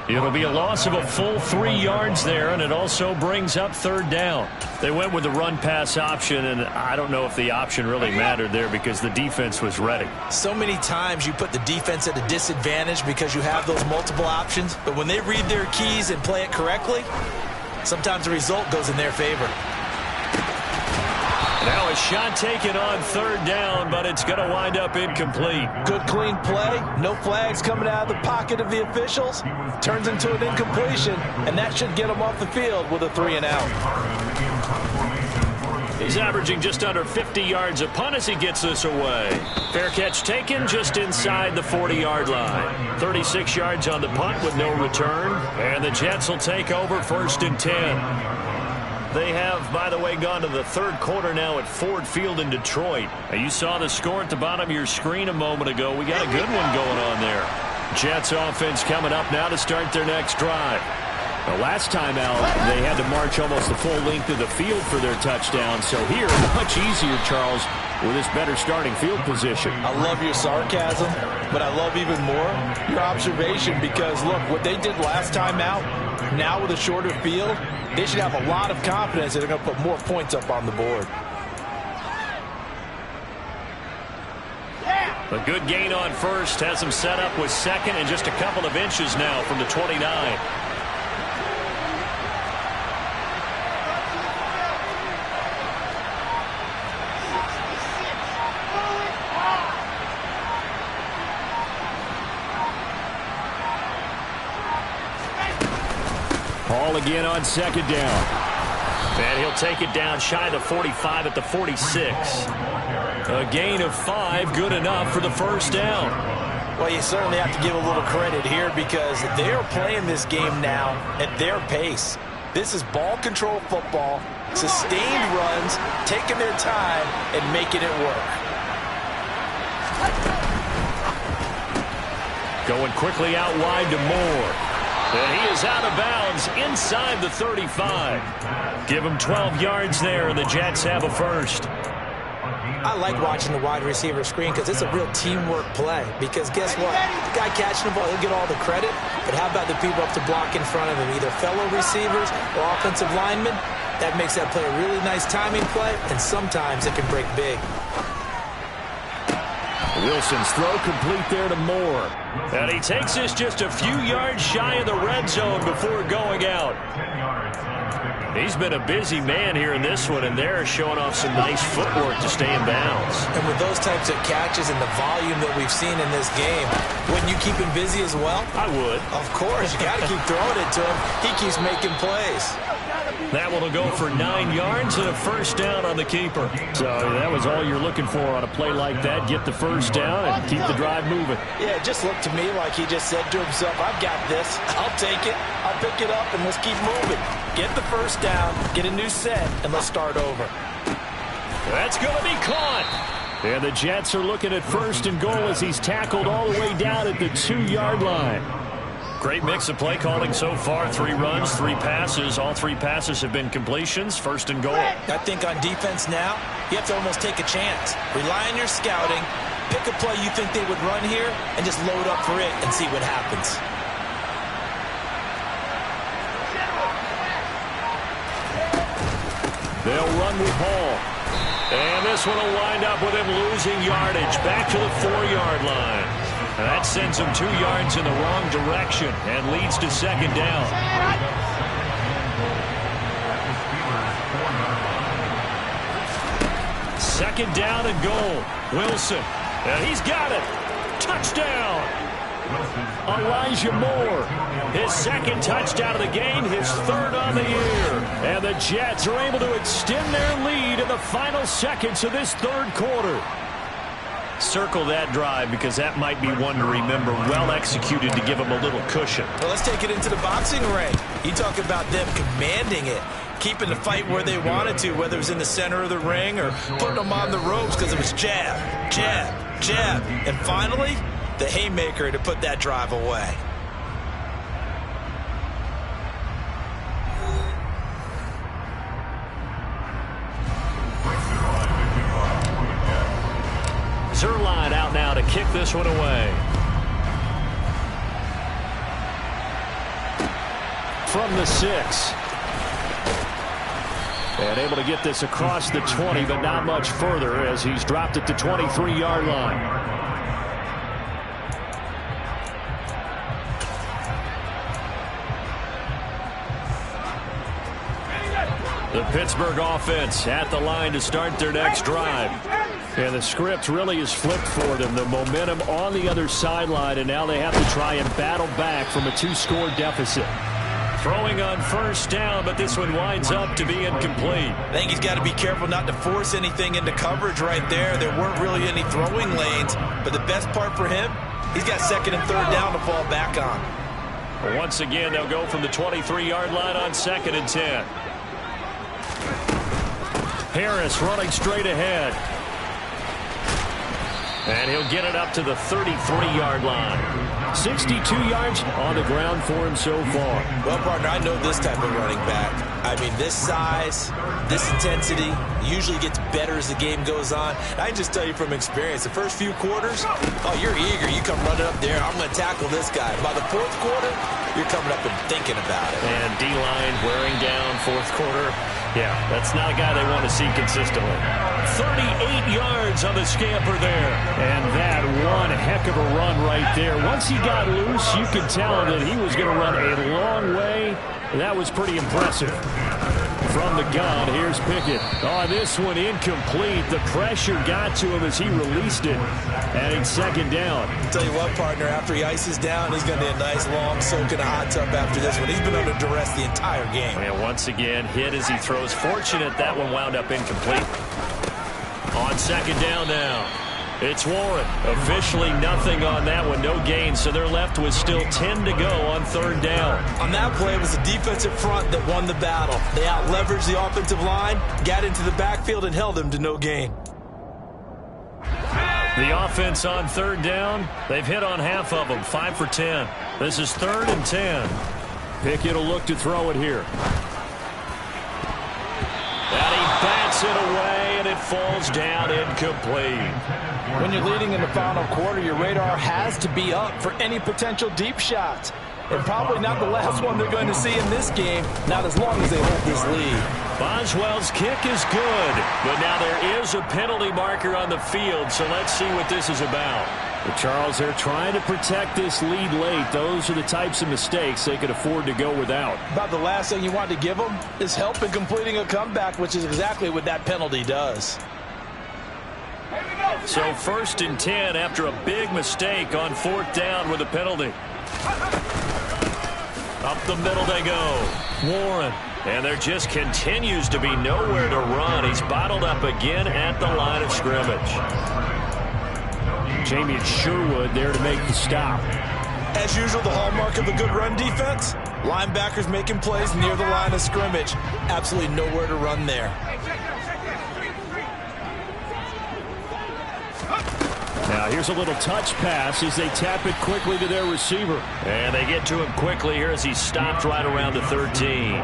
It'll be a loss of a full 3 yards there, and it also brings up 3rd down. They went with the run-pass option, and I don't know if the option really mattered there because the defense was ready. So many times you put the defense at a disadvantage because you have those multiple options, but when they read their keys and play it correctly, sometimes the result goes in their favor. Now a shot taken on 3rd down, but it's going to wind up incomplete. Good, clean play. No flags coming out of the pocket of the officials. Turns into an incompletion, and that should get him off the field with a 3 and out. He's averaging just under 50 yards a punt as he gets this away. Fair catch taken just inside the 40-yard line. 36 yards on the punt with no return, and the Jets will take over 1st and 10. They have, by the way, gone to the 3rd quarter now at Ford Field in Detroit. You saw the score at the bottom of your screen a moment ago. We got a good one going on there. Jets offense coming up now to start their next drive. The last time out, they had to march almost the full length of the field for their touchdown. So here, much easier, Charles, with this better starting field position. I love your sarcasm, but I love even more your observation because, look, what they did last time out, now with a shorter field, they should have a lot of confidence that they're going to put more points up on the board. A good gain on first has them set up with second and just a couple of inches now from the 29. Hall again on second down. And he'll take it down shy of the 45 at the 46. A gain of 5, good enough for the first down. Well, you certainly have to give a little credit here because they're playing this game now at their pace. This is ball control football, sustained runs, taking their time and making it work. Going quickly out wide to Moore. And he is out of bounds inside the 35. Give him 12 yards there, and the Jets have a first. I like watching the wide receiver screen because it's a real teamwork play. Because guess what? The guy catching the ball, he'll get all the credit. But how about the people up to block in front of him, either fellow receivers or offensive linemen? That makes that play a really nice timing play, and sometimes it can break big. Wilson's throw complete there to Moore. And he takes this just a few yards shy of the red zone before going out. He's been a busy man here in this one, and they're showing off some nice footwork to stay in bounds. And with those types of catches and the volume that we've seen in this game, wouldn't you keep him busy as well? I would. Of course. You got to keep throwing it to him. He keeps making plays. That one will go for 9 yards and a first down on the keeper. So that was all you're looking for on a play like that. Get the first down and keep the drive moving. Yeah, it just looked to me like he just said to himself, I've got this. I'll take it. I'll pick it up, and let's keep moving. Get the first down, get a new set, and let's start over. That's going to be caught. And the Jets are looking at first and goal as he's tackled all the way down at the 2-yard line. Great mix of play calling so far. 3 runs, 3 passes. All 3 passes have been completions. First and goal. I think on defense now, you have to almost take a chance. Rely on your scouting. Pick a play you think they would run here and just load up for it and see what happens. They'll run with Hall. And this one will wind up with him losing yardage back to the 4-yard line. That sends him 2 yards in the wrong direction and leads to second down. Second down and goal. Wilson. And he's got it. Touchdown. Elijah Moore. His second touchdown of the game, his 3rd on the year. And the Jets are able to extend their lead in the final seconds of this 3rd quarter. Circle that drive because that might be one to remember. Well executed to give them a little cushion. Well, let's take it into the boxing ring. You talk about them commanding it, keeping the fight where they wanted to, whether it was in the center of the ring or putting them on the ropes because it was jab, jab, jab. And finally, the haymaker to put that drive away. Zerline out now to kick this one away. From the 6. And able to get this across the 20, but not much further as he's dropped at the 23-yard line. The Pittsburgh offense at the line to start their next drive. And the script really is flipped for them. The momentum on the other sideline, and now they have to try and battle back from a 2-score deficit. Throwing on first down, but this one winds up to be incomplete. I think he's got to be careful not to force anything into coverage right there. There weren't really any throwing lanes, but the best part for him, he's got 2nd and 3rd down to fall back on. Once again, they'll go from the 23-yard line on 2nd and 10. Harris running straight ahead. And he'll get it up to the 33-yard line. 62 yards on the ground for him so far. Well, partner, I know this type of running back. I mean, this size, this intensity usually gets better as the game goes on. I can just tell you from experience, the first few quarters, oh, you're eager. You come running up there, I'm going to tackle this guy. By the fourth quarter, you're coming up and thinking about it. And D-line wearing down fourth quarter. Yeah, that's not a guy they want to see consistently. 38 yards on the scamper there. And that one heck of a run right there. Once he got loose, you could tell that he was going to run a long way. That was pretty impressive. From the gun, here's Pickett. Oh, this one incomplete. The pressure got to him as he released it. Adding second down. I'll tell you what, partner, after he ices down, he's going to need a nice long soak in a hot tub after this one. He's been under duress the entire game. And once again, hit as he throws. Fortunate that one wound up incomplete. On second down now. It's Warren. Officially nothing on that one. No gain, so they're left with still 10 to go on third down. On that play, it was the defensive front that won the battle. They out-leveraged the offensive line, got into the backfield, and held them to no gain. The offense on third down, they've hit on half of them, 5 for 10. This is 3rd and 10. Pickett will look to throw it here. And he bats it away, and it falls down incomplete. When you're leading in the final quarter, your radar has to be up for any potential deep shots. And probably not the last one they're going to see in this game, not as long as they hold this lead. Boswell's kick is good, but now there is a penalty marker on the field, so let's see what this is about. But Charles, they're trying to protect this lead late. Those are the types of mistakes they could afford to go without. About the last thing you want to give them is help in completing a comeback, which is exactly what that penalty does. So 1st and 10 after a big mistake on 4th down with a penalty. Up the middle they go. Warren. And there just continues to be nowhere to run. He's bottled up again at the line of scrimmage. Jamie Sherwood there to make the stop. As usual, the hallmark of a good run defense, linebackers making plays near the line of scrimmage. Absolutely nowhere to run there. Now here's a little touch pass as they tap it quickly to their receiver. And they get to him quickly here as he's stopped right around the 13.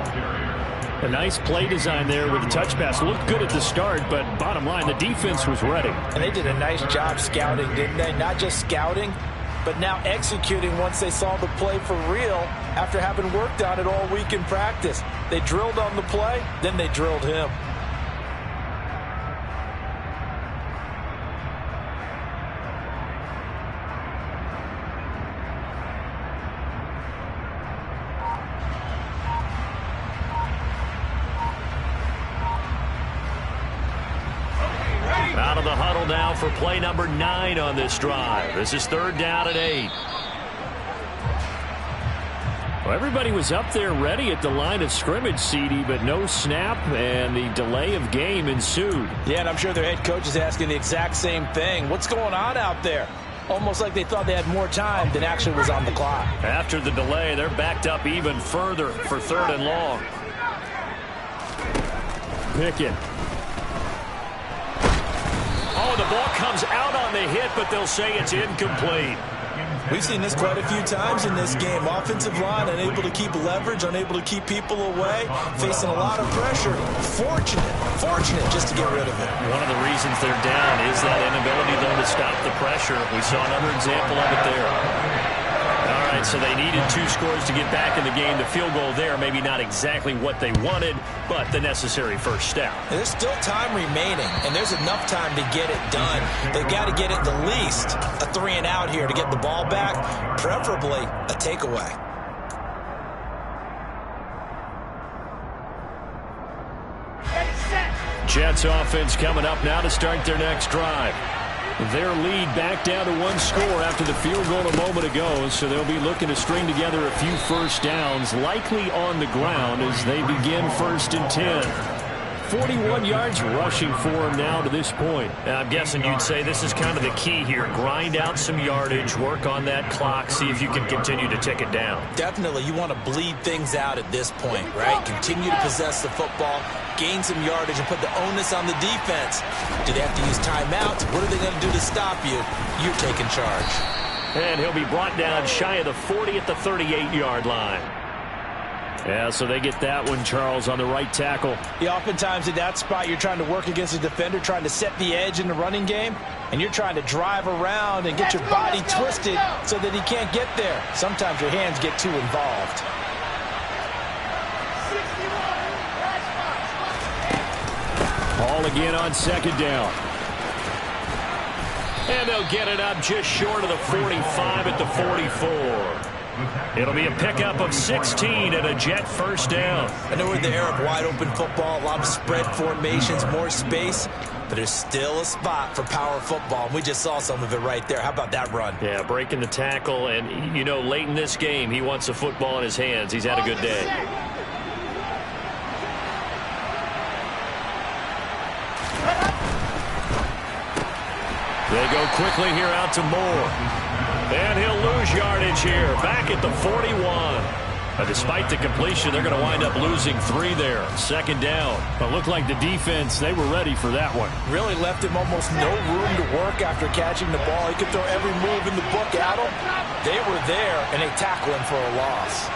A nice play design there with the touch pass. Looked good at the start, but bottom line, the defense was ready. And they did a nice job scouting, didn't they? Not just scouting, but now executing once they saw the play for real after having worked on it all week in practice. They drilled on the play, then they drilled him. Out of the huddle now for play number 9 on this drive. This is 3rd down and 8. Well, everybody was up there ready at the line of scrimmage, CD, but no snap, and the delay of game ensued. Yeah, and I'm sure their head coach is asking the exact same thing. What's going on out there? Almost like they thought they had more time than actually was on the clock. After the delay, they're backed up even further for 3rd and long. Pickett. Oh, the ball comes out on the hit, but they'll say it's incomplete. We've seen this quite a few times in this game. Offensive line unable to keep leverage, unable to keep people away, facing a lot of pressure. Fortunate just to get rid of it. One of the reasons they're down is that inability, though, to stop the pressure. We saw another example of it there. All right, so they needed 2 scores to get back in the game. The field goal there, maybe not exactly what they wanted, but the necessary first step. There's still time remaining, and there's enough time to get it done. They've got to get it the least a 3 and out here to get the ball back, preferably a takeaway. Jets offense coming up now to start their next drive. Their lead back down to 1 score after the field goal a moment ago, so they'll be looking to string together a few first downs, likely on the ground as they begin 1st and 10. 41 yards rushing for him now to this point. I'm guessing you'd say this is kind of the key here. Grind out some yardage, work on that clock, see if you can continue to tick it down. Definitely, you want to bleed things out at this point, right? Continue to possess the football, gain some yardage, and put the onus on the defense. Do they have to use timeouts? What are they going to do to stop you? You're taking charge. And he'll be brought down shy of the 40 at the 38-yard line. Yeah, so they get that one, Charles, on the right tackle. Yeah, oftentimes in that spot, you're trying to work against a defender, trying to set the edge in the running game, and you're trying to drive around and get your body twisted so that he can't get there. Sometimes your hands get too involved. Ball again on second down. And they'll get it up just short of the 45 at the 44. It'll be a pickup of 16 and a Jet first down. I know we're in the era of wide-open football, a lot of spread formations, more space, but there's still a spot for power football, and we just saw some of it right there. How about that run? Yeah, breaking the tackle, and, you know, late in this game, he wants the football in his hands. He's had a good day. They go quickly here out to Moore. And he'll lose yardage here, back at the 41. But despite the completion, they're going to wind up losing 3 there. Second down. It looked like the defense, they were ready for that one. Really left him almost no room to work after catching the ball. He could throw every move in the book at him. They were there, and they tackled him for a loss.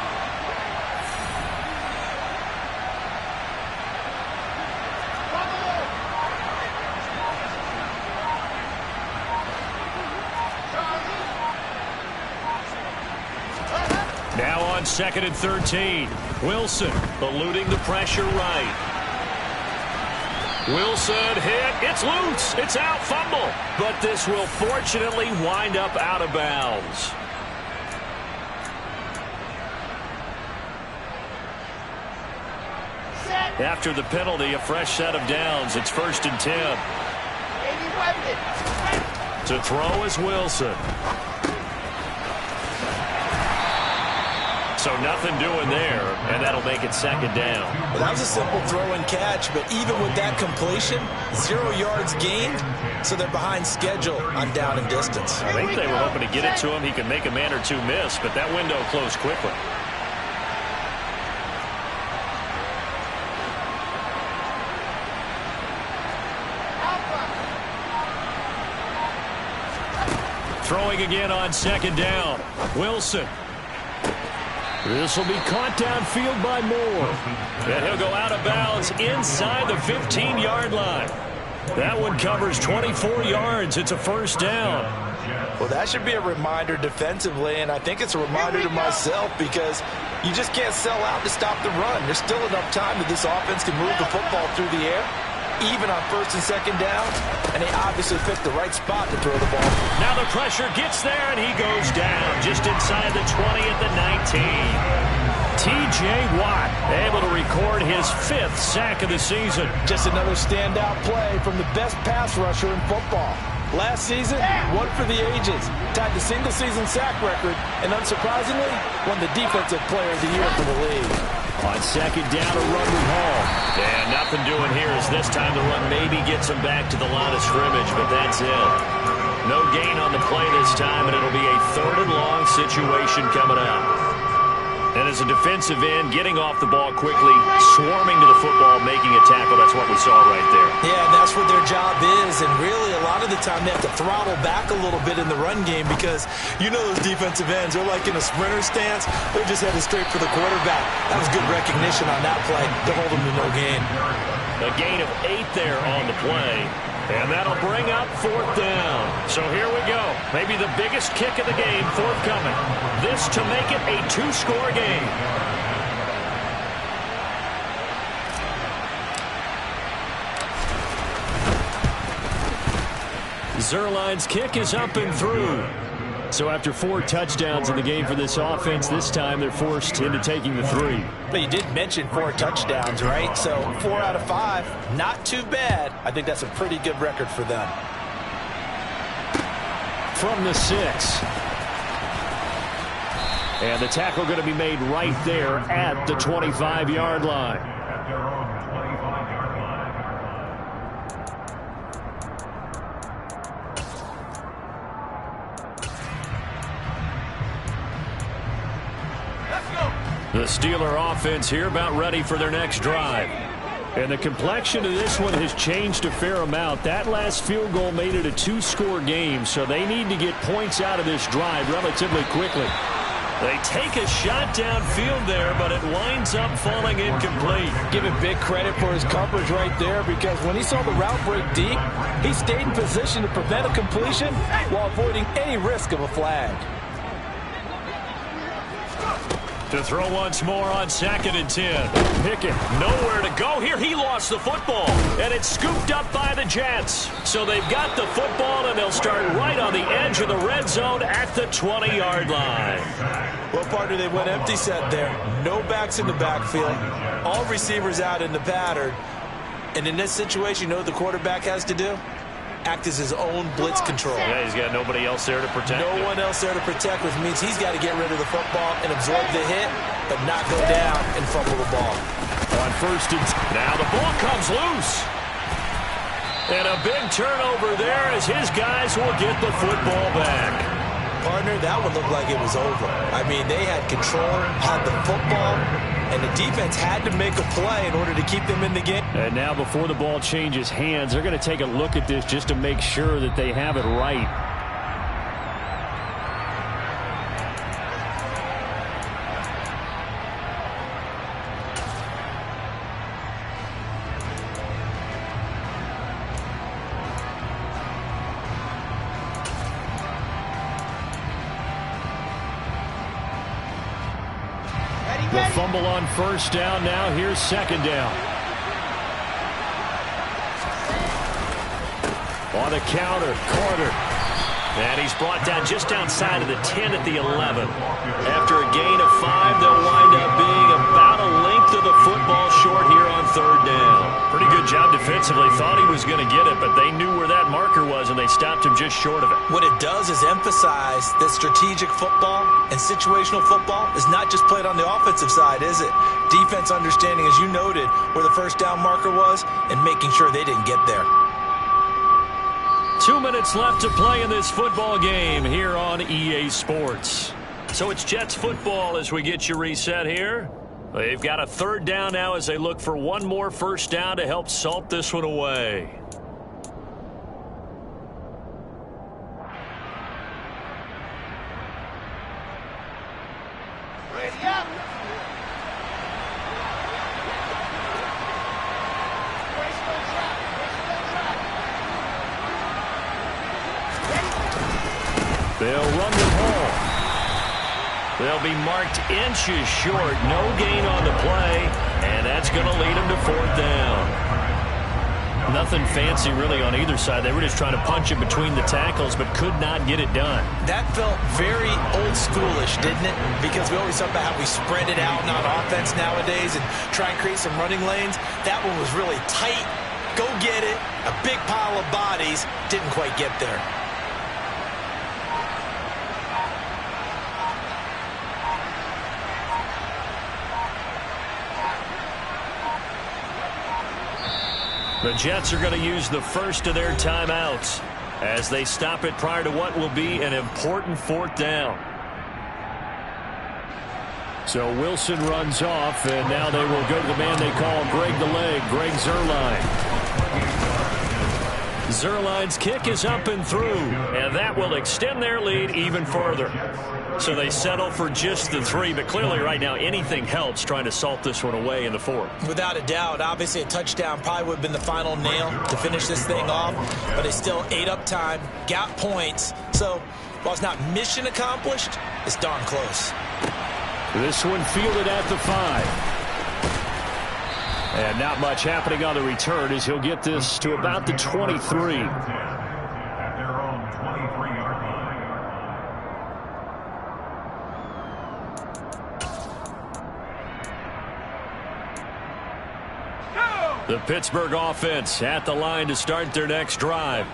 Now on 2nd and 13. Wilson eluding the pressure right. Wilson hit. It's loose. It's out. Fumble. But this will fortunately wind up out of bounds. After the penalty, a fresh set of downs. It's 1st and 10. To throw is Wilson. So nothing doing there, and that'll make it 2nd down. Well, that was a simple throw and catch, but even with that completion, 0 yards gained, so they're behind schedule on down and distance. I think they were hoping to get it to him. He could make a man or two miss, but that window closed quickly. Throwing again on 2nd down. Wilson. This will be caught downfield by Moore. And he'll go out of bounds inside the 15-yard line. That one covers 24 yards. It's a 1st down. Well, that should be a reminder defensively, and I think it's a reminder to myself because you just can't sell out to stop the run. There's still enough time that this offense can move the football through the air, even on 1st and 2nd down, and they obviously picked the right spot to throw the ball. Now the pressure gets there, and he goes down just inside the 20 at the 19. T.J. Watt able to record his 5th sack of the season. Just another standout play from the best pass rusher in football. Last season, one for the ages, tied the single-season sack record, and unsurprisingly, won the Defensive Player of the Year for the league. On 2nd down, a run with Hall. And nothing doing here as this time the run maybe gets him back to the line of scrimmage, but that's it. No gain on the play this time, and it'll be a 3rd and long situation coming up. And as a defensive end, getting off the ball quickly, swarming to the football, making a tackle, that's what we saw right there. Yeah, and that's what their job is, and really a lot of the time they have to throttle back a little bit in the run game because you know those defensive ends, they're like in a sprinter stance, they're just headed straight for the quarterback. That was good recognition on that play to hold them to no gain. A gain of 8 there on the play. And that'll bring up 4th down. So here we go. Maybe the biggest kick of the game forthcoming. This to make it a 2-score game. Zerline's kick is up and through. So after 4 touchdowns in the game for this offense, this time they're forced into taking the 3. But you did mention 4 touchdowns, right? So 4 out of 5, not too bad. I think that's a pretty good record for them. From the 6. And the tackle going to be made right there at the 25-yard line. At their own 25-yard line. Steeler offense here about ready for their next drive. And the complexion of this one has changed a fair amount. That last field goal made it a two-score game, so they need to get points out of this drive relatively quickly. They take a shot downfield there, but it winds up falling incomplete. Give him big credit for his coverage right there, because when he saw the route break deep, he stayed in position to prevent a completion while avoiding any risk of a flag. To throw once more on 2nd and 10. Pickett, nowhere to go here. He lost the football, and it's scooped up by the Jets. So they've got the football, and they'll start right on the edge of the red zone at the 20-yard line. Well, partner, they went empty set there. No backs in the backfield. All receivers out in the pattern. And in this situation, you know what the quarterback has to do? Act as his own blitz control. Yeah, he's got nobody else there to protect him. No one else there to protect, which means he's got to get rid of the football and absorb the hit, but not go down and fumble the ball. On 1st and 10. Now the ball comes loose. And a big turnover there as his guys will get the football back. Partner, that would look like it was over. I mean, they had control, had the football, and the defense had to make a play in order to keep them in the game. And now before the ball changes hands, they're going to take a look at this just to make sure that they have it right. The fumble on 1st down. Now here's 2nd down. On the counter, Carter. And he's brought down just outside of the 10 at the 11. After a gain of 5, they'll wind up being about a length of the football short here on 3rd down. Pretty good job defensively. Thought he was going to get it, but they knew where that marker was, and they stopped him just short of it. What it does is emphasize that strategic football and situational football is not just played on the offensive side, is it? Defense understanding, as you noted, where the 1st down marker was and making sure they didn't get there. 2 minutes left to play in this football game here on EA Sports. So it's Jets football as we get you reset here. They've got a 3rd down now as they look for one more 1st down to help salt this one away. They'll run the ball. They'll be marked inches short. No gain on the play, and that's going to lead them to 4th down. Nothing fancy really on either side. They were just trying to punch it between the tackles, but could not get it done. That felt very old schoolish, didn't it? Because we always talk about how we spread it out on offense nowadays and try and create some running lanes. That one was really tight. Go get it. A big pile of bodies. Didn't quite get there. The Jets are going to use the first of their timeouts as they stop it prior to what will be an important 4th down. So Wilson runs off, and now they will go to the man they call Greg the Leg, Greg Zuerlein. Zuerlein's kick is up and through, and that will extend their lead even further. So they settle for just the 3, but clearly right now anything helps trying to salt this one away in the 4th. Without a doubt, obviously a touchdown probably would have been the final nail to finish this thing off, but they still ate up time, got points. So while it's not mission accomplished, it's darn close. This one fielded at the 5. And not much happening on the return as he'll get this to about the 23. The Pittsburgh offense at the line to start their next drive.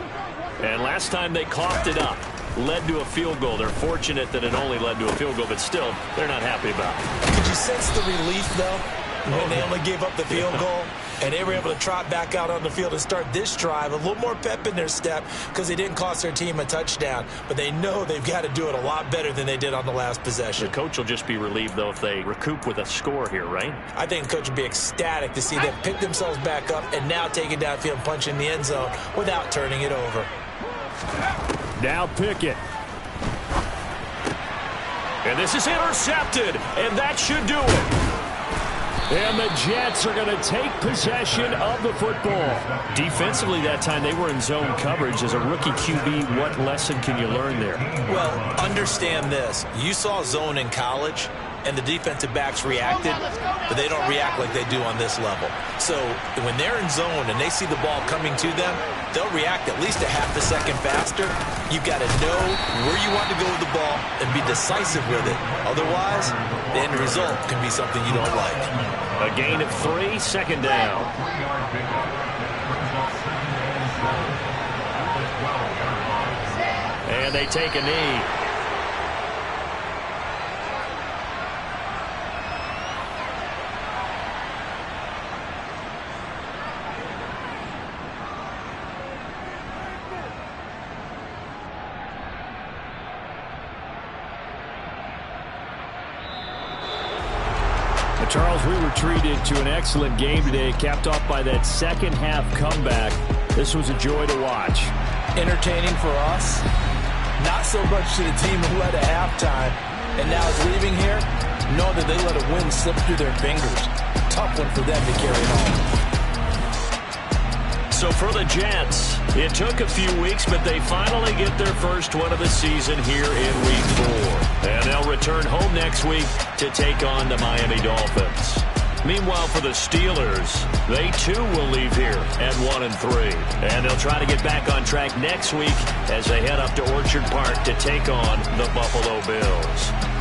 And last time they coughed it up, led to a field goal. They're fortunate that it only led to a field goal, but still, they're not happy about it. Could you sense the relief, though, when they only gave up the field goal? And they were able to trot back out on the field and start this drive. A little more pep in their step because they didn't cost their team a touchdown. But they know they've got to do it a lot better than they did on the last possession. The coach will just be relieved, though, if they recoup with a score here, right? I think the coach will be ecstatic to see them pick themselves back up and now take it downfield and punch in the end zone without turning it over. Now Pickett. And this is intercepted, and that should do it. And the Jets are going to take possession of the football. Defensively that time, they were in zone coverage. As a rookie QB, what lesson can you learn there? Well, understand this. You saw zone in college, and the defensive backs reacted, but they don't react like they do on this level. So when they're in zone and they see the ball coming to them, they'll react at least a half a second faster. You've got to know where you want to go with the ball and be decisive with it. Otherwise, the end result can be something you don't like. A gain of 3, second down. And they take a knee. Charles, we were treated to an excellent game today, capped off by that second half comeback. This was a joy to watch. Entertaining for us, not so much to the team who led at halftime and now is leaving here. Know that they let a win slip through their fingers. Tough one for them to carry home. So for the Jets, it took a few weeks, but they finally get their first one of the season here in Week 4. And they'll return home next week to take on the Miami Dolphins. Meanwhile, for the Steelers, they too will leave here at 1-3. And they'll try to get back on track next week as they head up to Orchard Park to take on the Buffalo Bills.